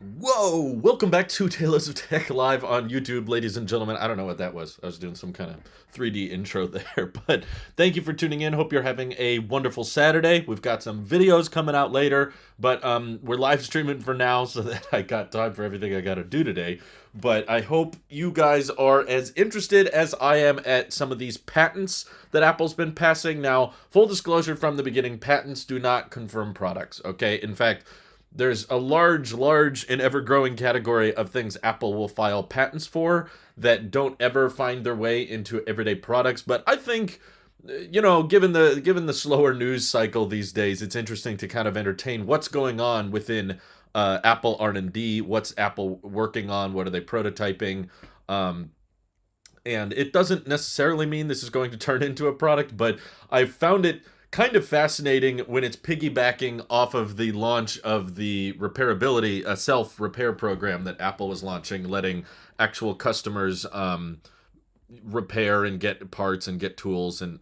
Whoa! Welcome back to Tailosive Tech Live on YouTube, ladies and gentlemen. I don't know what that was. I was doing some kind of 3D intro there, but thank you for tuning in. Hope you're having a wonderful Saturday. We've got some videos coming out later, but we're live streaming for now so that I got time for everything I got to do today. But I hope you guys are as interested as I am at some of these patents that Apple's been passing. Now, full disclosure from the beginning, patents do not confirm products, okay? In fact, there's a large and ever-growing category of things Apple will file patents for that don't ever find their way into everyday products. But I think, given the slower news cycle these days, it's interesting to kind of entertain what's going on within Apple R&D. What's Apple working on? What are they prototyping? And it doesn't necessarily mean this is going to turn into a product, but I found it kind of fascinating when it's piggybacking off of the launch of the repairability, a self-repair program that Apple was launching, letting actual customers repair and get parts and get tools and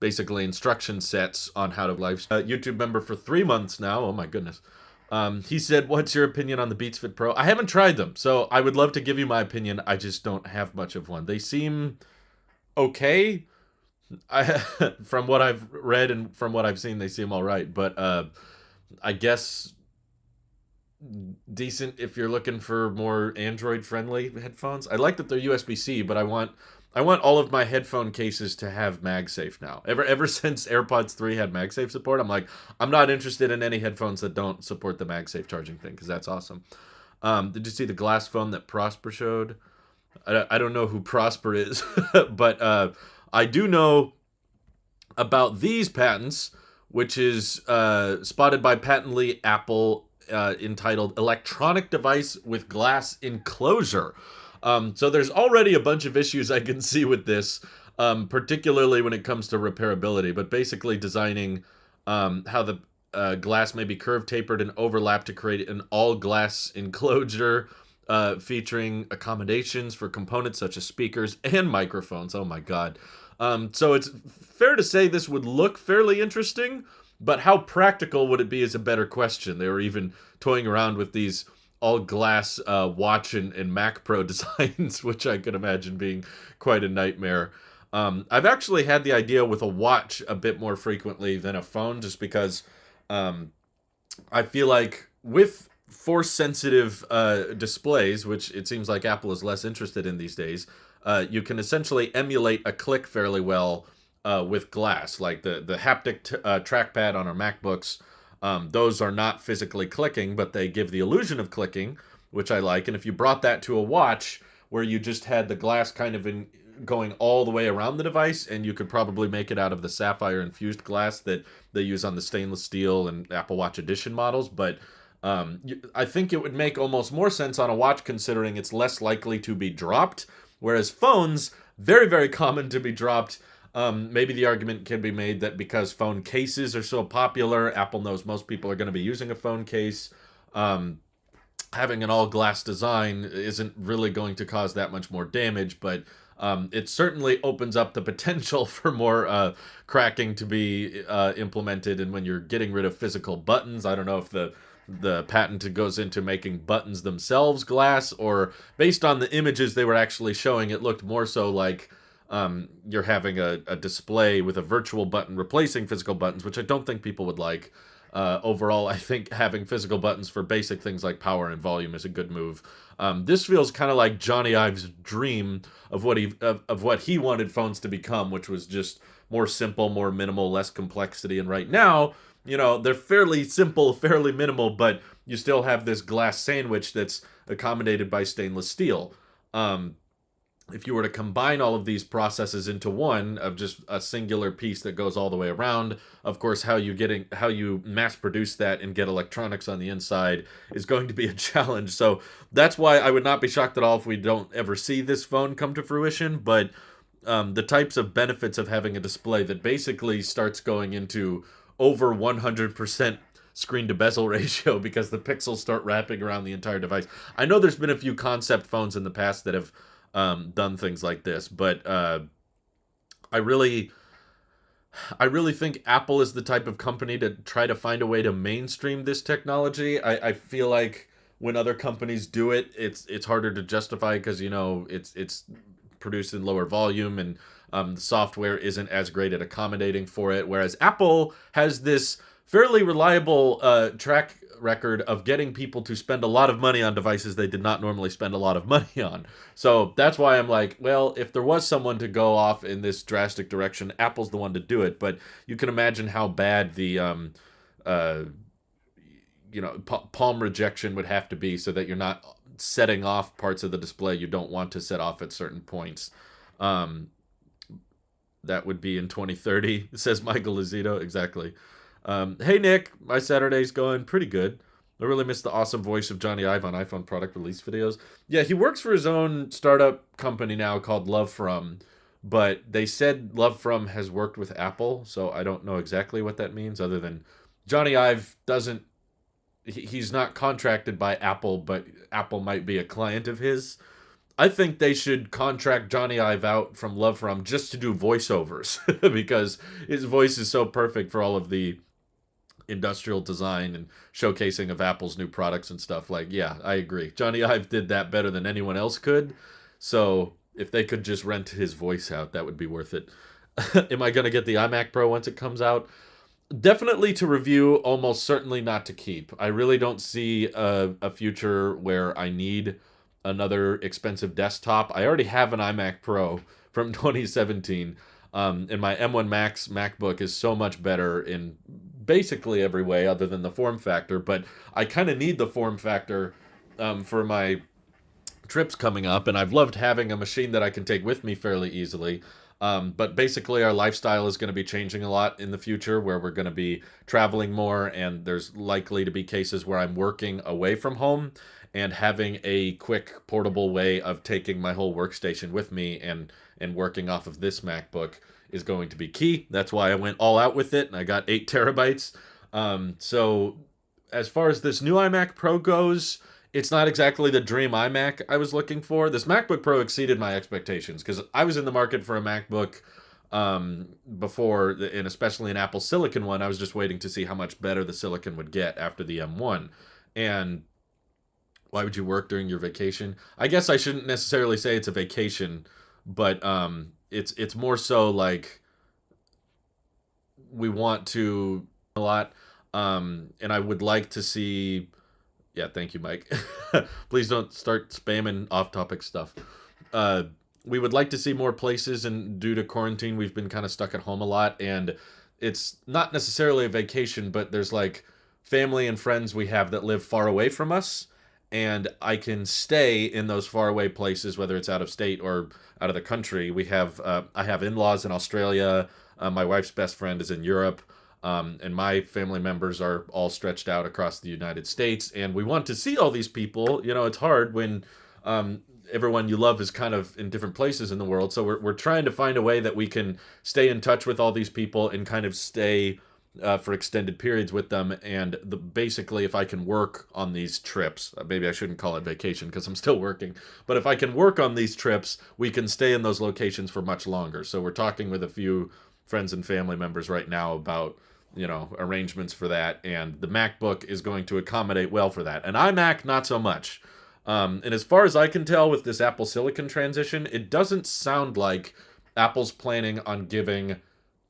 basically instruction sets on how to live. YouTube member for 3 months now. Oh my goodness. He said, "What's your opinion on the Beatsfit Pro?" I haven't tried them, so I would love to give you my opinion. I just don't have much of one. They seem okay. From what I've read and from what I've seen, they seem all right. But I guess decent if you're looking for more Android-friendly headphones. I like that they're USB-C, but I want all of my headphone cases to have MagSafe now. Ever since AirPods 3 had MagSafe support, I'm like, I'm not interested in any headphones that don't support the MagSafe charging thing, because that's awesome. Did you see the glass phone that Prosper showed? I don't know who Prosper is, but I do know about these patents, which is spotted by Patently Apple, entitled Electronic Device with Glass Enclosure. So there's already a bunch of issues I can see with this, particularly when it comes to repairability, but basically designing how the glass may be curved, tapered, and overlapped to create an all-glass enclosure featuring accommodations for components such as speakers and microphones. Oh my god. So it's fair to say this would look fairly interesting, but how practical would it be is a better question. They were even toying around with these all-glass watch and Mac Pro designs, which I could imagine being quite a nightmare. I've actually had the idea with a watch a bit more frequently than a phone, just because I feel like with force-sensitive displays, which it seems like Apple is less interested in these days, you can essentially emulate a click fairly well with glass. Like the haptic trackpad on our MacBooks, those are not physically clicking, but they give the illusion of clicking, which I like. And if you brought that to a watch where you just had the glass kind of going all the way around the device, and you could probably make it out of the sapphire infused glass that they use on the stainless steel and Apple Watch Edition models, but I think it would make almost more sense on a watch, considering it's less likely to be dropped, whereas phones, very, very common to be dropped. Maybe the argument can be made that because phone cases are so popular, Apple knows most people are going to be using a phone case. Having an all-glass design isn't really going to cause that much more damage, but it certainly opens up the potential for more cracking to be implemented. And when you're getting rid of physical buttons, I don't know if the patent goes into making buttons themselves glass, or based on the images they were actually showing, it looked more so like you're having a display with a virtual button replacing physical buttons, which I don't think people would like. Overall, I think having physical buttons for basic things like power and volume is a good move. This feels kind of like Johnny Ive's dream of what he wanted phones to become, which was just more simple, more minimal, less complexity. And right now, they're fairly simple, fairly minimal, but you still have this glass sandwich that's accommodated by stainless steel. If you were to combine all of these processes into one of just a singular piece that goes all the way around, of course, how you mass produce that and get electronics on the inside is going to be a challenge. So that's why I would not be shocked at all if we don't ever see this phone come to fruition. But the types of benefits of having a display that basically starts going into over 100% screen to bezel ratio because the pixels start wrapping around the entire device. I know there's been a few concept phones in the past that have done things like this, but I really think Apple is the type of company to try to find a way to mainstream this technology. I feel like when other companies do it, it's harder to justify because it's produced in lower volume, and the software isn't as great at accommodating for it. Whereas Apple has this fairly reliable track record of getting people to spend a lot of money on devices they did not normally spend a lot of money on. So that's why I'm like, well, if there was someone to go off in this drastic direction, Apple's the one to do it. But you can imagine how bad the uh, palm rejection would have to be so that you're not setting off parts of the display you don't want to set off at certain points. Um, that would be in 2030, says Michael Lozito. Exactly. Hey, Nick, my Saturday's going pretty good. I really miss the awesome voice of Johnny Ive on iPhone product release videos. Yeah, he works for his own startup company now called Love From, but they said Love From has worked with Apple, so I don't know exactly what that means other than Johnny Ive doesn't, he's not contracted by Apple, but Apple might be a client of his. I think they should contract Johnny Ive out from Love From just to do voiceovers because his voice is so perfect for all of the industrial design and showcasing of Apple's new products and stuff. Like, yeah, I agree. Johnny Ive did that better than anyone else could. So if they could just rent his voice out, that would be worth it. Am I going to get the iMac Pro once it comes out? Definitely to review, almost certainly not to keep. I really don't see a future where I need another expensive desktop. I already have an iMac Pro from 2017, and my M1 Max MacBook is so much better in basically every way other than the form factor, but I kind of need the form factor for my trips coming up, and I've loved having a machine that I can take with me fairly easily. But basically, our lifestyle is going to be changing a lot in the future where we're going to be traveling more, and there's likely to be cases where I'm working away from home, and having a quick portable way of taking my whole workstation with me and working off of this MacBook is going to be key. That's why I went all out with it, and I got 8 terabytes. So as far as this new iMac Pro goes, it's not exactly the dream iMac I was looking for. This MacBook Pro exceeded my expectations because I was in the market for a MacBook before, and especially an Apple Silicon one. I was just waiting to see how much better the Silicon would get after the M1. And why would you work during your vacation? I guess I shouldn't necessarily say it's a vacation, but it's more so like we want to a lot, and I would like to see. Yeah, thank you, Mike. Please don't start spamming off-topic stuff. We would like to see more places, and due to quarantine, we've been kind of stuck at home a lot, and it's not necessarily a vacation, but there's like family and friends we have that live far away from us, and I can stay in those faraway places, whether it's out of state or out of the country. I have in-laws in Australia. My wife's best friend is in Europe. And my family members are all stretched out across the United States, and we want to see all these people. It's hard when everyone you love is kind of in different places in the world. So we're trying to find a way that we can stay in touch with all these people and kind of stay for extended periods with them. And basically, if I can work on these trips, maybe I shouldn't call it vacation because I'm still working, but if I can work on these trips, we can stay in those locations for much longer. So we're talking with a few friends and family members right now about arrangements for that, and the MacBook is going to accommodate well for that. An iMac, not so much. And as far as I can tell with this Apple Silicon transition, it doesn't sound like Apple's planning on giving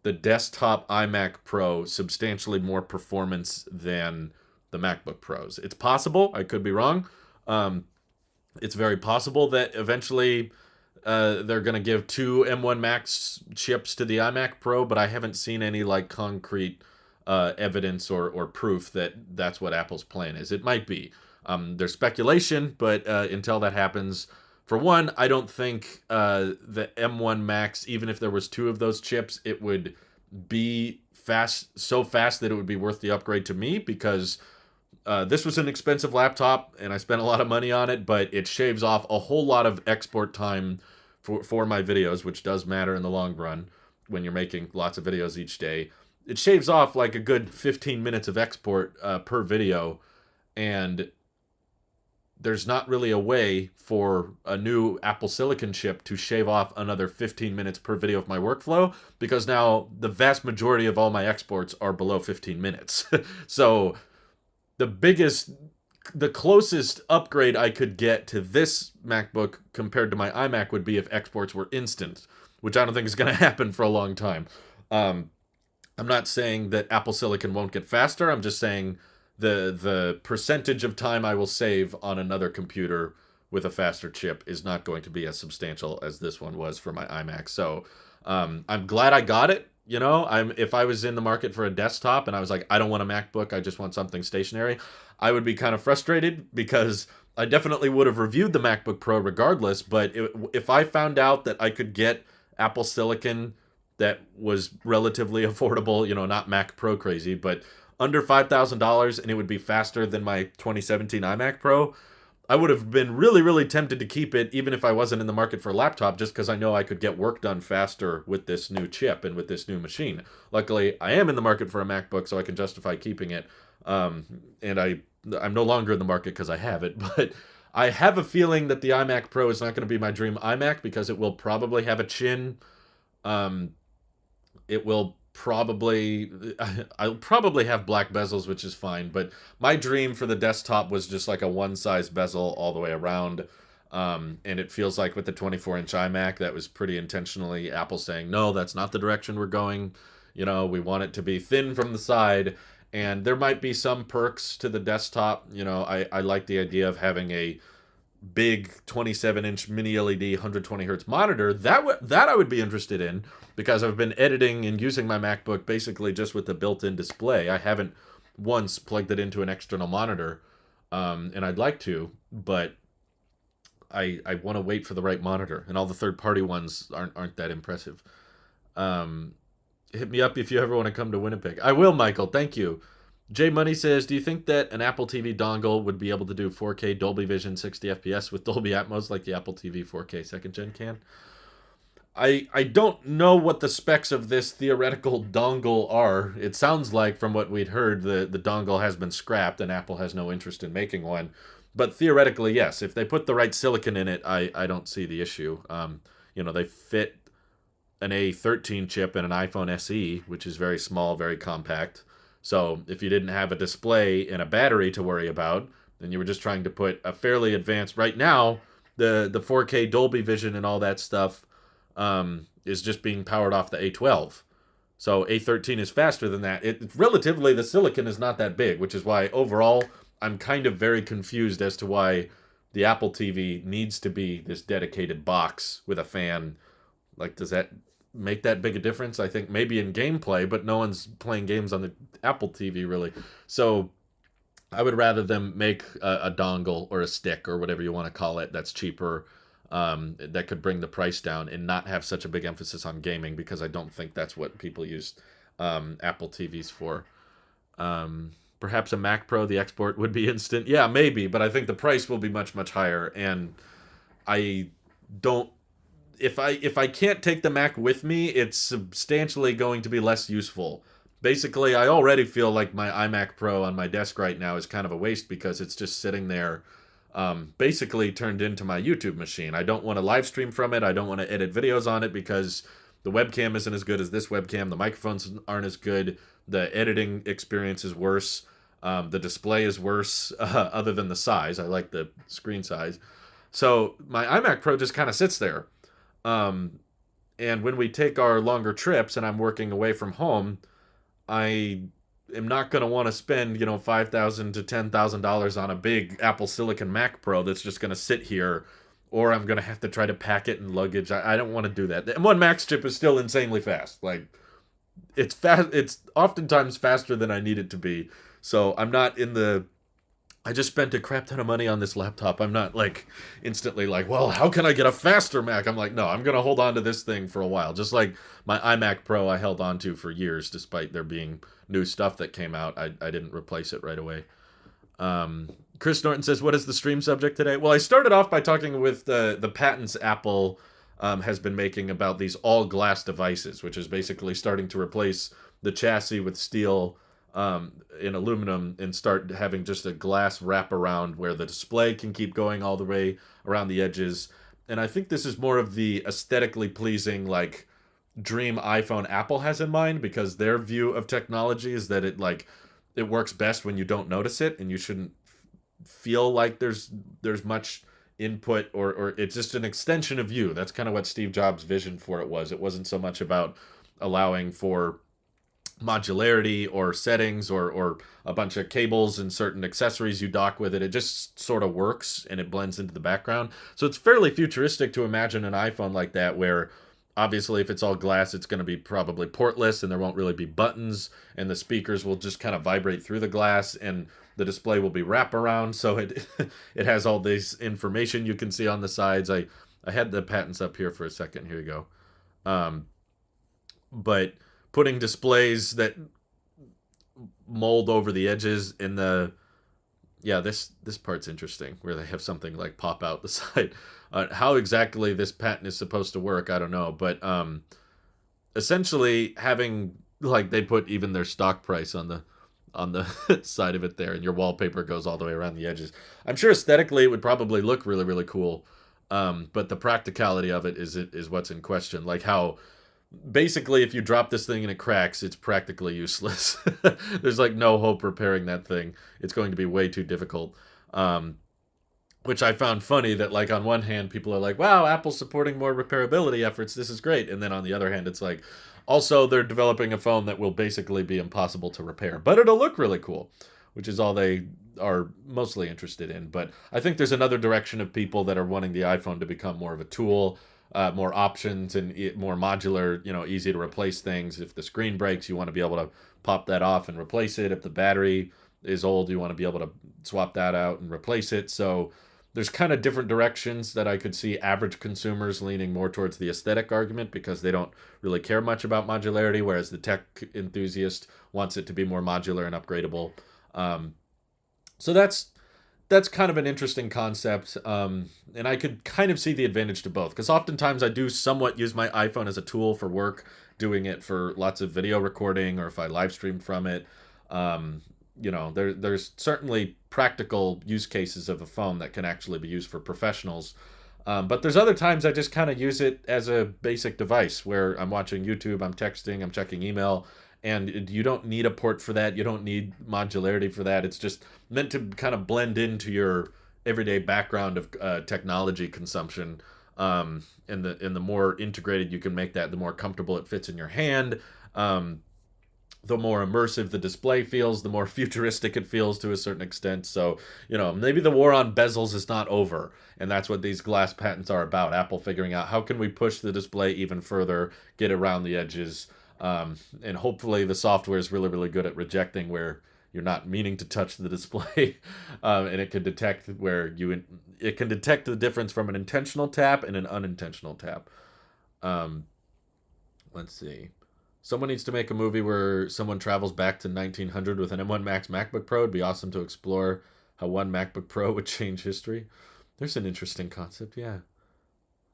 the desktop iMac Pro substantially more performance than the MacBook Pros. It's possible. I could be wrong. It's very possible that eventually they're going to give 2 M1 Max chips to the iMac Pro, but I haven't seen any concrete evidence or proof that that's what Apple's plan is. It might be. There's speculation, but until that happens, for one, I don't think the M1 Max, even if there was 2 of those chips, it would be so fast that it would be worth the upgrade to me, because this was an expensive laptop and I spent a lot of money on it, but it shaves off a whole lot of export time for my videos, which does matter in the long run when you're making lots of videos each day. It shaves off like a good 15 minutes of export per video, and there's not really a way for a new Apple Silicon chip to shave off another 15 minutes per video of my workflow, because now the vast majority of all my exports are below 15 minutes. So the biggest the closest upgrade I could get to this MacBook compared to my iMac would be if exports were instant, which I don't think is going to happen for a long time. Um, I'm not saying that Apple Silicon won't get faster. I'm just saying the percentage of time I will save on another computer with a faster chip is not going to be as substantial as this one was for my iMac. So I'm glad I got it. You know, if I was in the market for a desktop and I was like, I don't want a MacBook, I just want something stationary, I would be kind of frustrated because I definitely would have reviewed the MacBook Pro regardless. But if I found out that I could get Apple Silicon that was relatively affordable, you know, not Mac Pro crazy, but under $5,000, and it would be faster than my 2017 iMac Pro, I would have been really, really tempted to keep it, even if I wasn't in the market for a laptop, just because I know I could get work done faster with this new chip and with this new machine. Luckily, I am in the market for a MacBook, so I can justify keeping it. And I'm no longer in the market because I have it, but I have a feeling that the iMac Pro is not going to be my dream iMac because it will probably have a chin. It will probably I'll probably have black bezels, which is fine, but my dream for the desktop was just like a one size bezel all the way around. And it feels like with the 24-inch iMac, that was pretty intentionally Apple saying, no, that's not the direction we're going. You know, we want it to be thin from the side. And there might be some perks to the desktop. You know, I like the idea of having a big 27-inch mini LED 120 hertz monitor. That I would be interested in because I've been editing and using my MacBook basically just with the built-in display. I haven't once plugged it into an external monitor, and I'd like to, but I want to wait for the right monitor, and all the third-party ones aren't that impressive. Hit me up if you ever want to come to Winnipeg. I will, Michael. Thank you. Jay Money says, do you think that an Apple TV dongle would be able to do 4K Dolby Vision 60 FPS with Dolby Atmos like the Apple TV 4K second gen can? I don't know what the specs of this theoretical dongle are. It sounds like, from what we'd heard, the dongle has been scrapped and Apple has no interest in making one. But theoretically, yes. If they put the right silicon in it, I don't see the issue. You know, they fit an A13 chip in an iPhone SE, which is very small, very compact. So if you didn't have a display and a battery to worry about, then you were just trying to put a fairly advanced... Right now, the 4K Dolby Vision and all that stuff is just being powered off the A12. So A13 is faster than that. Relatively, the silicon is not that big, which is why overall I'm kind of very confused as to why the Apple TV needs to be this dedicated box with a fan. Like, does that make that big a difference? I think maybe in gameplay, but no one's playing games on the Apple TV really. So I would rather them make a dongle or a stick or whatever you want to call it that's cheaper, that could bring the price down and not have such a big emphasis on gaming, because I don't think that's what people use Apple TVs for. Perhaps a Mac Pro, the export would be instant. Yeah, maybe, but I think the price will be much, much higher, and I don't... If I can't take the Mac with me, it's substantially going to be less useful. Basically, I already feel like my iMac Pro on my desk right now is kind of a waste because it's just sitting there, basically turned into my YouTube machine. I don't want to live stream from it. I don't want to edit videos on it because the webcam isn't as good as this webcam. The microphones aren't as good. The editing experience is worse. The display is worse, other than the size. I like the screen size. So my iMac Pro just kind of sits there. And when we take our longer trips and I'm working away from home, I am not going to want to spend, you know, $5,000 to $10,000 on a big Apple Silicon Mac Pro that's just going to sit here, or I'm going to have to try to pack it in luggage. I don't want to do that. And one Max chip is still insanely fast. Like, it's fast. It's oftentimes faster than I need it to be. So I'm not in the... I just spent a crap ton of money on this laptop. I'm not like instantly like, well, how can I get a faster Mac? I'm like, no, I'm going to hold on to this thing for a while. Just like my iMac Pro I held on to for years, despite there being new stuff that came out. I didn't replace it right away. Chris Norton says, what is the stream subject today? Well, I started off by talking with the patents Apple has been making about these all glass devices, which is basically starting to replace the chassis with steel in aluminum and start having just a glass wrap around where the display can keep going all the way around the edges. And I think this is more of the aesthetically pleasing, like, dream iPhone Apple has in mind, because their view of technology is that it works best when you don't notice it, and you shouldn't feel like there's much input, or it's just an extension of you. That's kind of what Steve Jobs' vision for it was. It wasn't so much about allowing for modularity or settings, or a bunch of cables and certain accessories you dock with it. It just sort of works and it blends into the background. So it's fairly futuristic to imagine an iPhone like that, where obviously if it's all glass, it's going to be probably portless and there won't really be buttons, and the speakers will just kind of vibrate through the glass, and the display will be wraparound, so it it has all this information you can see on the sides. I had the patents up here for a second. Here you go. But putting displays that mold over the edges in the, yeah, this part's interesting, where they have something like pop out the side. How exactly this patent is supposed to work, I don't know, but essentially having, like, they put even their stock price on the side of it there, and your wallpaper goes all the way around the edges. I'm sure aesthetically it would probably look really, really cool, but the practicality of it is what's in question. Like how basically if you drop this thing and it cracks, it's practically useless. There's like no hope repairing that thing. It's going to be way too difficult. Which I found funny that, like, on one hand people are like, wow, Apple's supporting more repairability efforts, this is great, and then on the other hand it's like, also they're developing a phone that will basically be impossible to repair, but it'll look really cool, which is all they are mostly interested in. But I think there's another direction of people that are wanting the iPhone to become more of a tool, more options, and more modular, easy to replace things. If the screen breaks, you want to be able to pop that off and replace it. If the battery is old, you want to be able to swap that out and replace it. So there's kind of different directions that I could see average consumers leaning more towards the aesthetic argument, because they don't really care much about modularity, whereas the tech enthusiast wants it to be more modular and upgradable. So that's kind of an interesting concept, and I could kind of see the advantage to both, because oftentimes I do somewhat use my iPhone as a tool for work, doing it for lots of video recording, or if I live stream from it. There's certainly practical use cases of a phone that can actually be used for professionals. But there's other times I just kind of use it as a basic device, where I'm watching YouTube, I'm texting, I'm checking email, and you don't need a port for that. You don't need modularity for that. It's just meant to kind of blend into your everyday background of technology consumption. And the more integrated you can make that, the more comfortable it fits in your hand. The more immersive the display feels, the more futuristic it feels to a certain extent. So, maybe the war on bezels is not over. And that's what these glass patents are about. Apple figuring out how can we push the display even further, get around the edges. And hopefully the software is really, really good at rejecting where you're not meaning to touch the display. And it can detect it can detect the difference from an intentional tap and an unintentional tap. Let's see. Someone needs to make a movie where someone travels back to 1900 with an M1 Max MacBook Pro. It'd be awesome to explore how one MacBook Pro would change history. There's an interesting concept, yeah.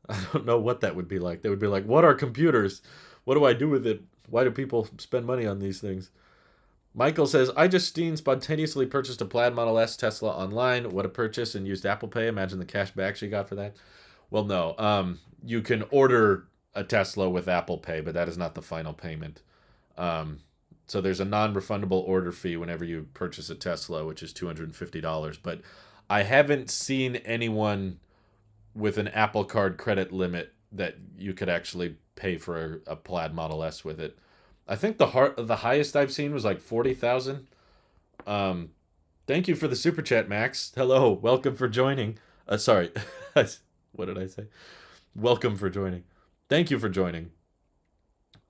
I don't know what that would be like. They would be like, what are computers? What do I do with it? Why do people spend money on these things? Michael says, I just spontaneously purchased a Plaid Model S Tesla online. What a purchase, and used Apple Pay. Imagine the cash back she got for that. Well, no. You can order a Tesla with Apple Pay, but that is not the final payment. So there's a non-refundable order fee whenever you purchase a Tesla, which is $250. But I haven't seen anyone with an Apple Card credit limit that you could actually pay for a Plaid Model S with it. I think the highest I've seen was like 40,000. Thank you for the super chat, Max. Hello, welcome for joining. Sorry, what did I say? Welcome for joining. Thank you for joining.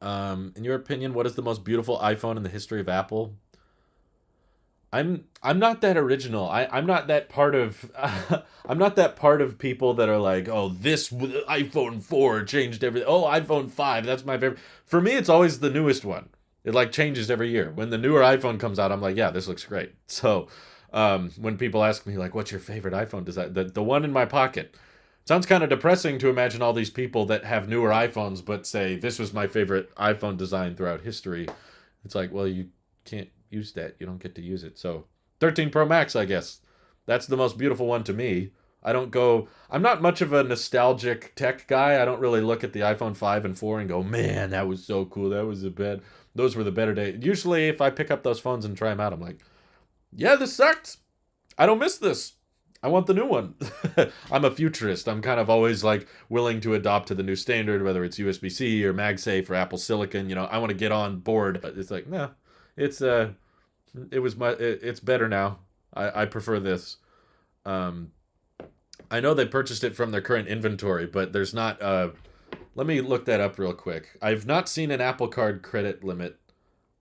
In your opinion, what is the most beautiful iPhone in the history of Apple? I'm not that original. I'm not that part of I'm not that part of people that are like, oh, this iPhone 4 changed everything. Oh, iPhone 5, that's my favorite. For me, it's always the newest one. It like changes every year. When the newer iPhone comes out, I'm like, yeah, this looks great. So when people ask me like, what's your favorite iPhone design? The one in my pocket. Sounds kind of depressing to imagine all these people that have newer iPhones but say, this was my favorite iPhone design throughout history. It's like, well, you can't use that. You don't get to use it. So 13 Pro Max, I guess. That's the most beautiful one to me. I'm not much of a nostalgic tech guy. I don't really look at the iPhone 5 and 4 and go, man, that was so cool. Those were the better days. Usually if I pick up those phones and try them out, I'm like, yeah, this sucked. I don't miss this. I want the new one. I'm a futurist. I'm kind of always like willing to adopt to the new standard, whether it's USB-C or MagSafe or Apple Silicon. I want to get on board. But it's like, no, it's it's better now. I prefer this. Um, I know they purchased it from their current inventory, but there's not. Let me look that up real quick. I've not seen an Apple Card credit limit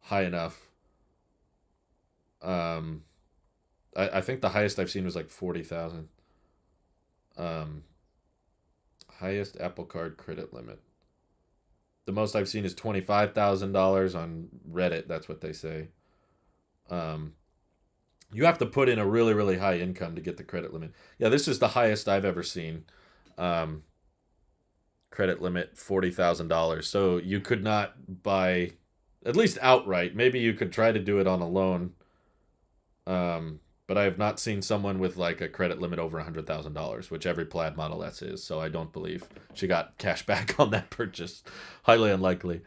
high enough. Um, I think the highest I've seen was like 40,000. Um, highest Apple Card credit limit. The most I've seen is $25,000 on Reddit. That's what they say. Um, you have to put in a really, really high income to get the credit limit. Yeah, this is the highest I've ever seen. Um, Credit limit $40,000. So you could not buy, at least outright. Maybe you could try to do it on a loan. But I have not seen someone with like a credit limit over $100,000, which every Plaid Model S is. So I don't believe she got cash back on that purchase. Highly unlikely.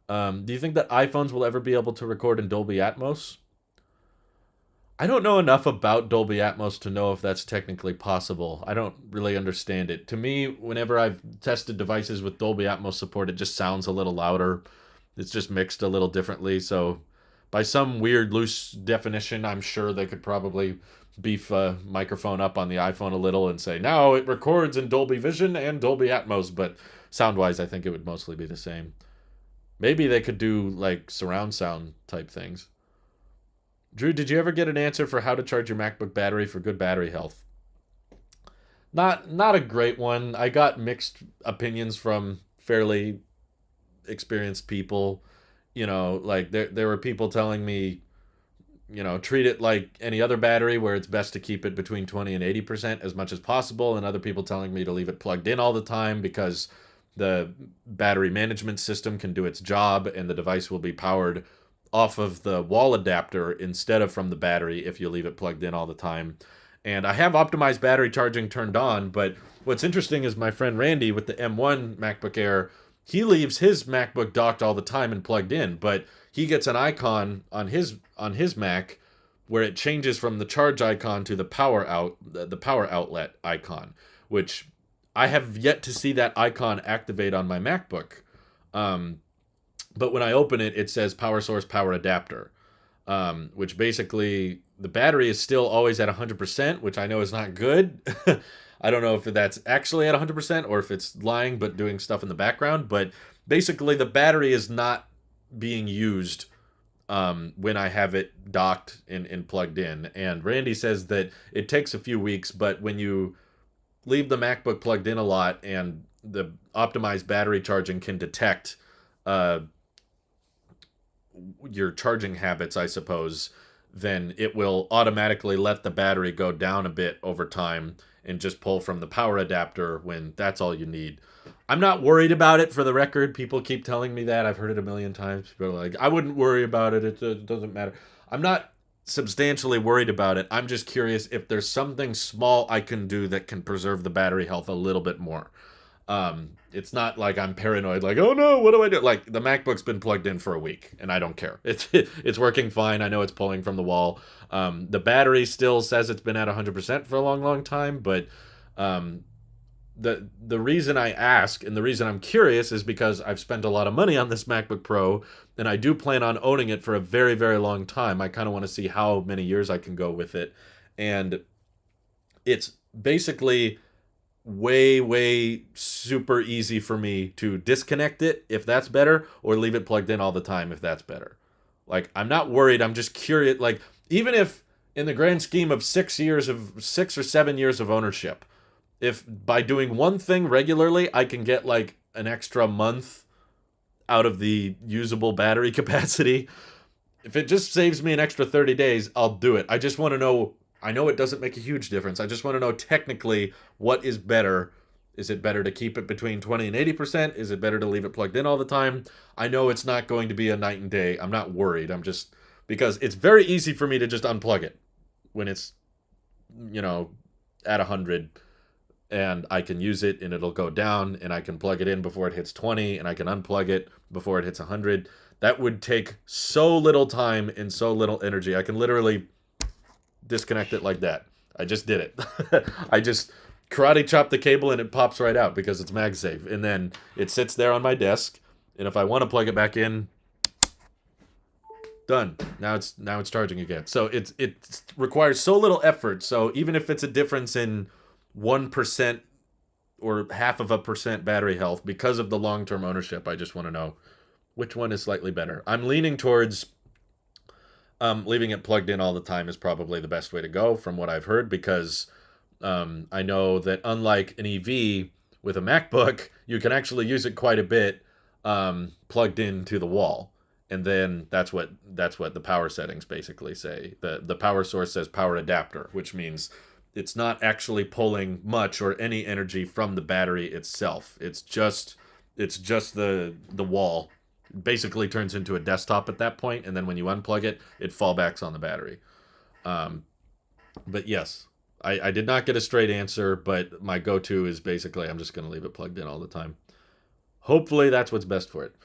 Do you think that iPhones will ever be able to record in Dolby Atmos? I don't know enough about Dolby Atmos to know if that's technically possible. I don't really understand it. To me, whenever I've tested devices with Dolby Atmos support, it just sounds a little louder. It's just mixed a little differently. So by some weird loose definition, I'm sure they could probably beef a microphone up on the iPhone a little and say, now it records in Dolby Vision and Dolby Atmos, but sound-wise, I think it would mostly be the same. Maybe they could do like surround sound type things. Drew, did you ever get an answer for how to charge your MacBook battery for good battery health? Not a great one. I got mixed opinions from fairly experienced people. Like there were people telling me, treat it like any other battery where it's best to keep it between 20 and 80% as much as possible, and other people telling me to leave it plugged in all the time because the battery management system can do its job and the device will be powered off of the wall adapter instead of from the battery if you leave it plugged in all the time. And I have optimized battery charging turned on, but what's interesting is my friend Randy with the M1 MacBook Air, he leaves his MacBook docked all the time and plugged in, but he gets an icon on his Mac where it changes from the charge icon to the power outlet icon, which I have yet to see that icon activate on my MacBook. But when I open it, it says power source, power adapter, which basically the battery is still always at 100%, which I know is not good. I don't know if that's actually at 100% or if it's lying but doing stuff in the background. But basically, the battery is not being used when I have it docked and plugged in. And Randy says that it takes a few weeks, but when you leave the MacBook plugged in a lot and the optimized battery charging can detect your charging habits, I suppose, then it will automatically let the battery go down a bit over time and just pull from the power adapter when that's all you need. I'm not worried about it, for the record. People keep telling me that. I've heard it a million times. People are like, I wouldn't worry about it. It doesn't matter. I'm not substantially worried about it. I'm just curious if there's something small I can do that can preserve the battery health a little bit more. It's not like I'm paranoid, like, oh no, what do I do? Like, the MacBook's been plugged in for a week, and I don't care. It's working fine. I know it's pulling from the wall. The battery still says it's been at 100% for a long, long time, but the reason I ask and the reason I'm curious is because I've spent a lot of money on this MacBook Pro, and I do plan on owning it for a very, very long time. I kind of want to see how many years I can go with it, and it's basically way super easy for me to disconnect it if that's better, or leave it plugged in all the time if that's better. Like, I'm not worried. I'm just curious. Like, even if in the grand scheme of 6 or 7 years of ownership, if by doing one thing regularly I can get like an extra month out of the usable battery capacity, if it just saves me an extra 30 days, I'll do it. I just want to know. I know it doesn't make a huge difference. I just want to know technically what is better. Is it better to keep it between 20 and 80%? Is it better to leave it plugged in all the time? I know it's not going to be a night and day. I'm not worried. I'm just, because it's very easy for me to just unplug it when it's, at 100, and I can use it and it'll go down, and I can plug it in before it hits 20, and I can unplug it before it hits 100. That would take so little time and so little energy. I can literally disconnect it like that. I just did it. I just karate chop the cable and it pops right out because it's MagSafe. And then it sits there on my desk. And if I want to plug it back in, done. Now it's charging again. So it requires so little effort. So even if it's a difference in 1% or half of a percent battery health because of the long-term ownership, I just want to know which one is slightly better. I'm leaning towards leaving it plugged in all the time is probably the best way to go from what I've heard because I know that unlike an EV with a MacBook, you can actually use it quite a bit plugged into the wall. And then that's what the power settings basically say. The power source says power adapter, which means it's not actually pulling much or any energy from the battery itself. It's just the wall. Basically turns into a desktop at that point, and then when you unplug it, it fallbacks on the battery. But yes, I did not get a straight answer, but my go-to is basically I'm just going to leave it plugged in all the time. Hopefully that's what's best for it.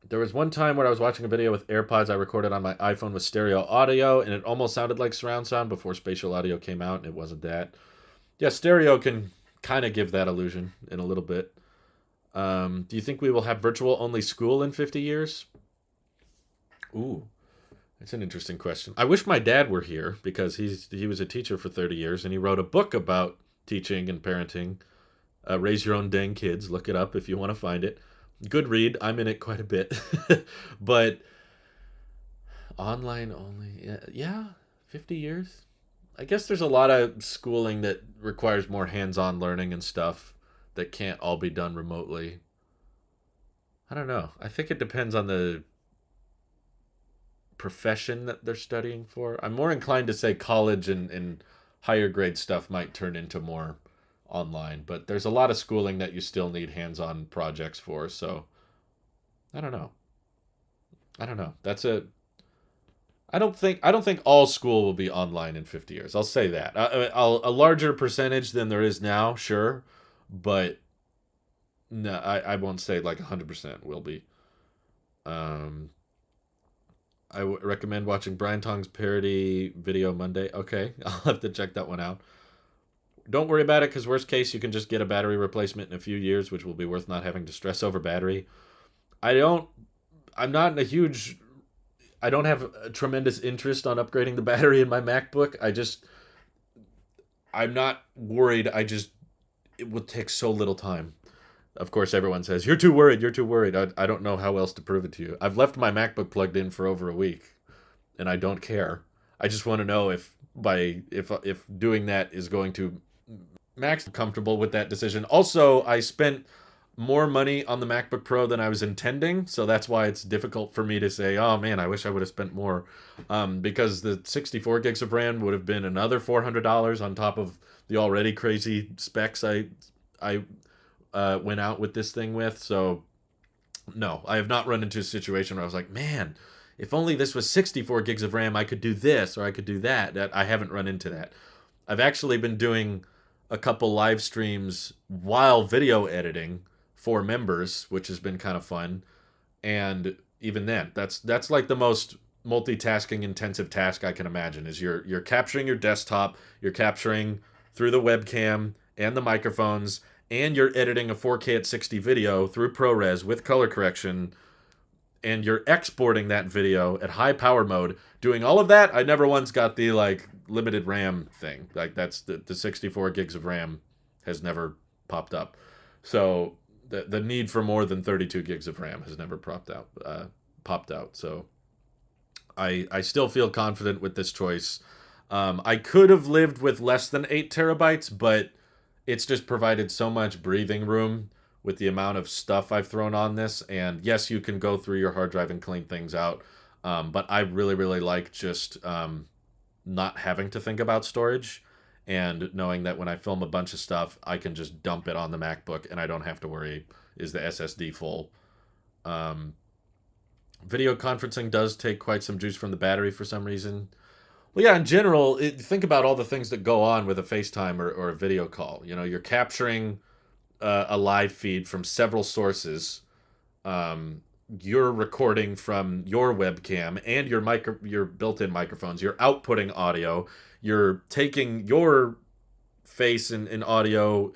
There was one time where I was watching a video with AirPods I recorded on my iPhone with stereo audio, and it almost sounded like surround sound before spatial audio came out, and it wasn't that. Yeah, stereo can kind of give that illusion in a little bit. Do you think we will have virtual-only school in 50 years? Ooh, that's an interesting question. I wish my dad were here because he was a teacher for 30 years, and he wrote a book about teaching and parenting. Raise Your Own Dang Kids. Look it up if you want to find it. Good read. I'm in it quite a bit. But online only. Yeah, 50 years. I guess there's a lot of schooling that requires more hands-on learning and stuff that can't all be done remotely. I don't know. I think it depends on the profession that they're studying for. I'm more inclined to say college and higher grade stuff might turn into more online, but there's a lot of schooling that you still need hands-on projects for, so I don't know. I don't know. I don't think all school will be online in 50 years. I'll say that. A larger percentage than there is now, sure, but no, I won't say like 100% will be. Um, recommend watching Brian Tong's parody video Monday. Okay, I'll have to check that one out. Don't worry about it because worst case you can just get a battery replacement in a few years, which will be worth not having to stress over battery. I don't. I'm not in a huge. I don't have a tremendous interest on upgrading the battery in my MacBook. I'm not worried. It will take so little time. Of course, everyone says, you're too worried, you're too worried. I don't know how else to prove it to you. I've left my MacBook plugged in for over a week, and I don't care. I just want to know if doing that is going to Max comfortable with that decision. Also, I spent more money on the MacBook Pro than I was intending, so that's why it's difficult for me to say, oh man, I wish I would have spent more, because the 64 gigs of RAM would have been another $400 on top of the already crazy specs I went out with this thing with. So no, I have not run into a situation where I was like, man, if only this was 64 gigs of RAM, I could do this or I could do that. I haven't run into that. I've actually been doing a couple live streams while video editing for members, which has been kind of fun. And even then, that's like the most multitasking intensive task I can imagine. Is you're capturing your desktop, you're capturing through the webcam and the microphones, and you're editing a 4K at 60 video through ProRes with color correction, and you're exporting that video at high power mode. Doing all of that, I never once got the like limited RAM thing. Like that's the 64 gigs of RAM has never popped up. So the need for more than 32 gigs of RAM has never popped out. So I still feel confident with this choice. I could have lived with less than 8 terabytes, but it's just provided so much breathing room with the amount of stuff I've thrown on this. And yes, you can go through your hard drive and clean things out. But I really, really like just not having to think about storage and knowing that when I film a bunch of stuff, I can just dump it on the MacBook and I don't have to worry, is the SSD full? Video conferencing does take quite some juice from the battery for some reason. Well, yeah, in general, think about all the things that go on with a FaceTime or a video call. You know, you're capturing a live feed from several sources. you're recording from your webcam and your built-in microphones. You're outputting audio. You're taking your face and audio,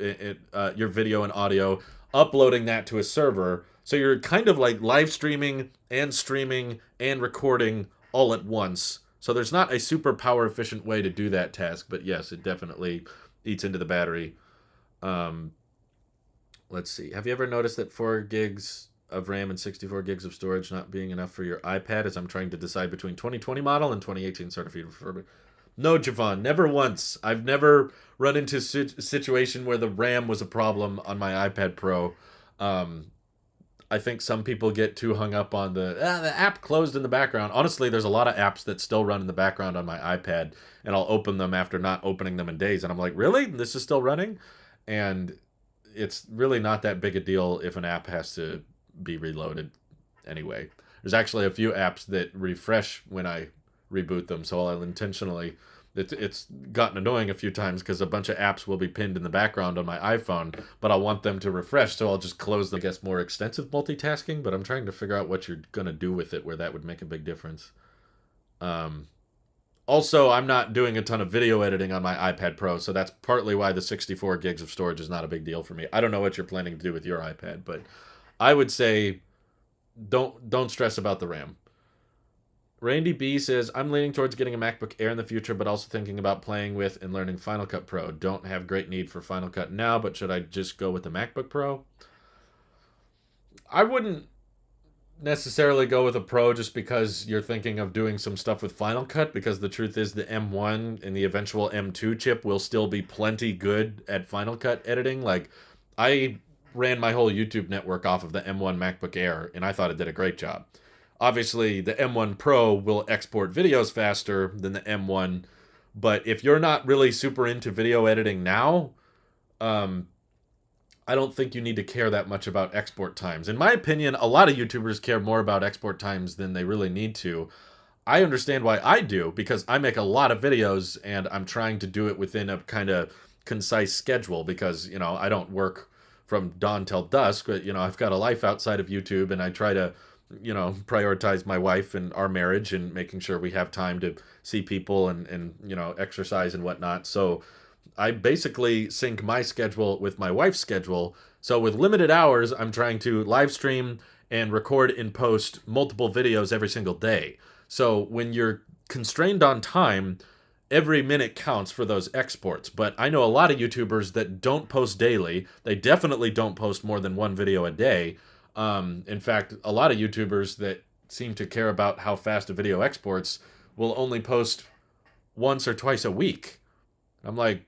your video and audio, uploading that to a server. So you're kind of like live streaming and streaming and recording all at once. So there's not a super power efficient way to do that task, but yes, it definitely eats into the battery. Um, let's see. Have you ever noticed that 4 gigs of RAM and 64 gigs of storage not being enough for your iPad as I'm trying to decide between 2020 model and 2018 certified refurbished? No, Javon, never once. I've never run into a situation where the RAM was a problem on my iPad Pro. Um, I think some people get too hung up on the app closed in the background. Honestly, there's a lot of apps that still run in the background on my iPad, and I'll open them after not opening them in days, and I'm like, really? This is still running? And it's really not that big a deal if an app has to be reloaded anyway. There's actually a few apps that refresh when I reboot them, so I'll intentionally. It's gotten annoying a few times because a bunch of apps will be pinned in the background on my iPhone, but I want them to refresh, so I'll just close them. I guess more extensive multitasking, but I'm trying to figure out what you're going to do with it where that would make a big difference. Um, Also, I'm not doing a ton of video editing on my iPad Pro, so that's partly why the 64 gigs of storage is not a big deal for me. I don't know what you're planning to do with your iPad, but I would say don't stress about the RAM. Randy B says, I'm leaning towards getting a MacBook Air in the future, but also thinking about playing with and learning Final Cut Pro. Don't have great need for Final Cut now, but should I just go with the MacBook Pro? I wouldn't necessarily go with a Pro just because you're thinking of doing some stuff with Final Cut, because the truth is the M1 and the eventual M2 chip will still be plenty good at Final Cut editing. Like, I ran my whole YouTube network off of the M1 MacBook Air, and I thought it did a great job. Obviously, the M1 Pro will export videos faster than the M1, but if you're not really super into video editing now, um, I don't think you need to care that much about export times. In my opinion, a lot of YouTubers care more about export times than they really need to. I understand why I do, because I make a lot of videos and I'm trying to do it within a kind of concise schedule because, I don't work from dawn till dusk, but, I've got a life outside of YouTube and I try to, prioritize my wife and our marriage and making sure we have time to see people and exercise and whatnot. So I basically sync my schedule with my wife's schedule. So with limited hours, I'm trying to live stream and record and post multiple videos every single day. So when you're constrained on time, every minute counts for those exports. But I know a lot of YouTubers that don't post daily. They definitely don't post more than one video a day. In fact, a lot of YouTubers that seem to care about how fast a video exports will only post once or twice a week. I'm like,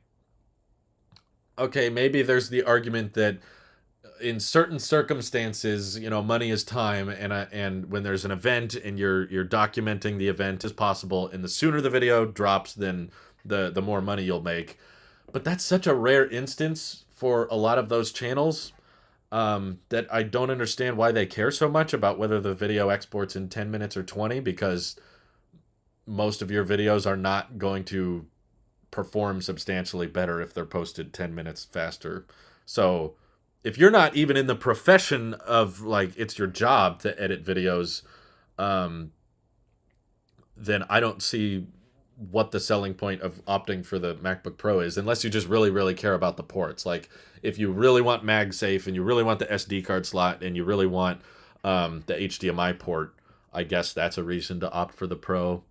okay, maybe there's the argument that in certain circumstances, money is time, and when there's an event and you're documenting the event as possible, and the sooner the video drops, then the more money you'll make. But that's such a rare instance for a lot of those channels, that I don't understand why they care so much about whether the video exports in 10 minutes or 20, because most of your videos are not going to perform substantially better if they're posted 10 minutes faster. So if you're not even in the profession of, like, it's your job to edit videos, then I don't see what the selling point of opting for the MacBook Pro is, unless you just really, really care about the ports. Like, if you really want MagSafe and you really want the SD card slot and you really want the HDMI port, I guess that's a reason to opt for the Pro.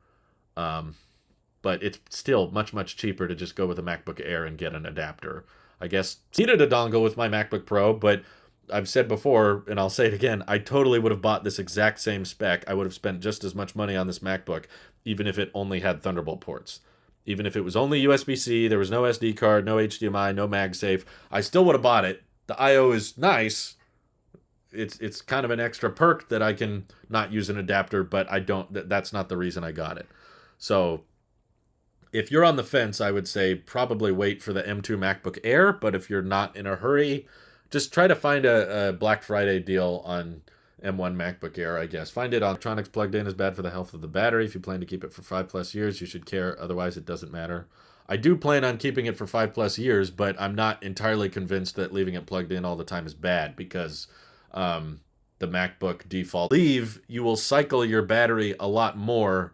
But it's still much, much cheaper to just go with a MacBook Air and get an adapter. I guess needed a dongle with my MacBook Pro, but I've said before, and I'll say it again, I totally would have bought this exact same spec. I would have spent just as much money on this MacBook, even if it only had Thunderbolt ports. Even if it was only USB-C, there was no SD card, no HDMI, no MagSafe, I still would have bought it. The I/O is nice. It's kind of an extra perk that I can not use an adapter, but I don't. That's not the reason I got it. So if you're on the fence, I would say probably wait for the M2 MacBook Air, but if you're not in a hurry, just try to find a Black Friday deal on M1 MacBook Air, I guess. Find it on electronics plugged in is bad for the health of the battery. If you plan to keep it for 5+ years, you should care. Otherwise, it doesn't matter. I do plan on keeping it for 5+ years, but I'm not entirely convinced that leaving it plugged in all the time is bad, because the MacBook default, you will cycle your battery a lot more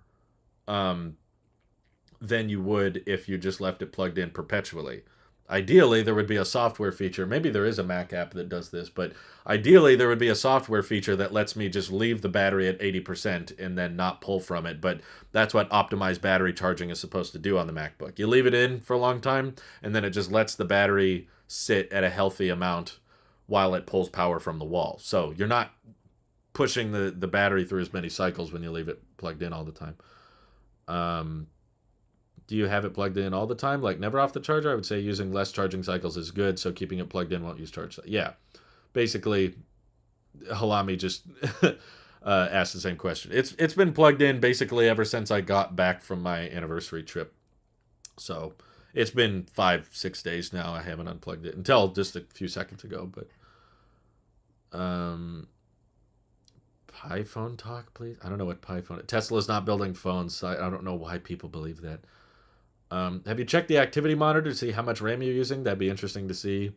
than you would if you just left it plugged in perpetually. Ideally, there would be a software feature. Maybe there is a Mac app that does this, but ideally, there would be a software feature that lets me just leave the battery at 80% and then not pull from it. But that's what optimized battery charging is supposed to do on the MacBook. You leave it in for a long time, and then it just lets the battery sit at a healthy amount while it pulls power from the wall. So you're not pushing the battery through as many cycles when you leave it plugged in all the time. Do you have it plugged in all the time, like never off the charger? I would say using less charging cycles is good, so keeping it plugged in won't use charge. Yeah, basically, Halami just asked the same question. It's been plugged in basically ever since I got back from my anniversary trip. So it's been 5-6 days now. I haven't unplugged it until just a few seconds ago. But PiPhone talk, please. I don't know what PiPhone. Tesla's not building phones. So I don't know why people believe that. Have you checked the activity monitor to see how much RAM you're using? That'd be interesting to see.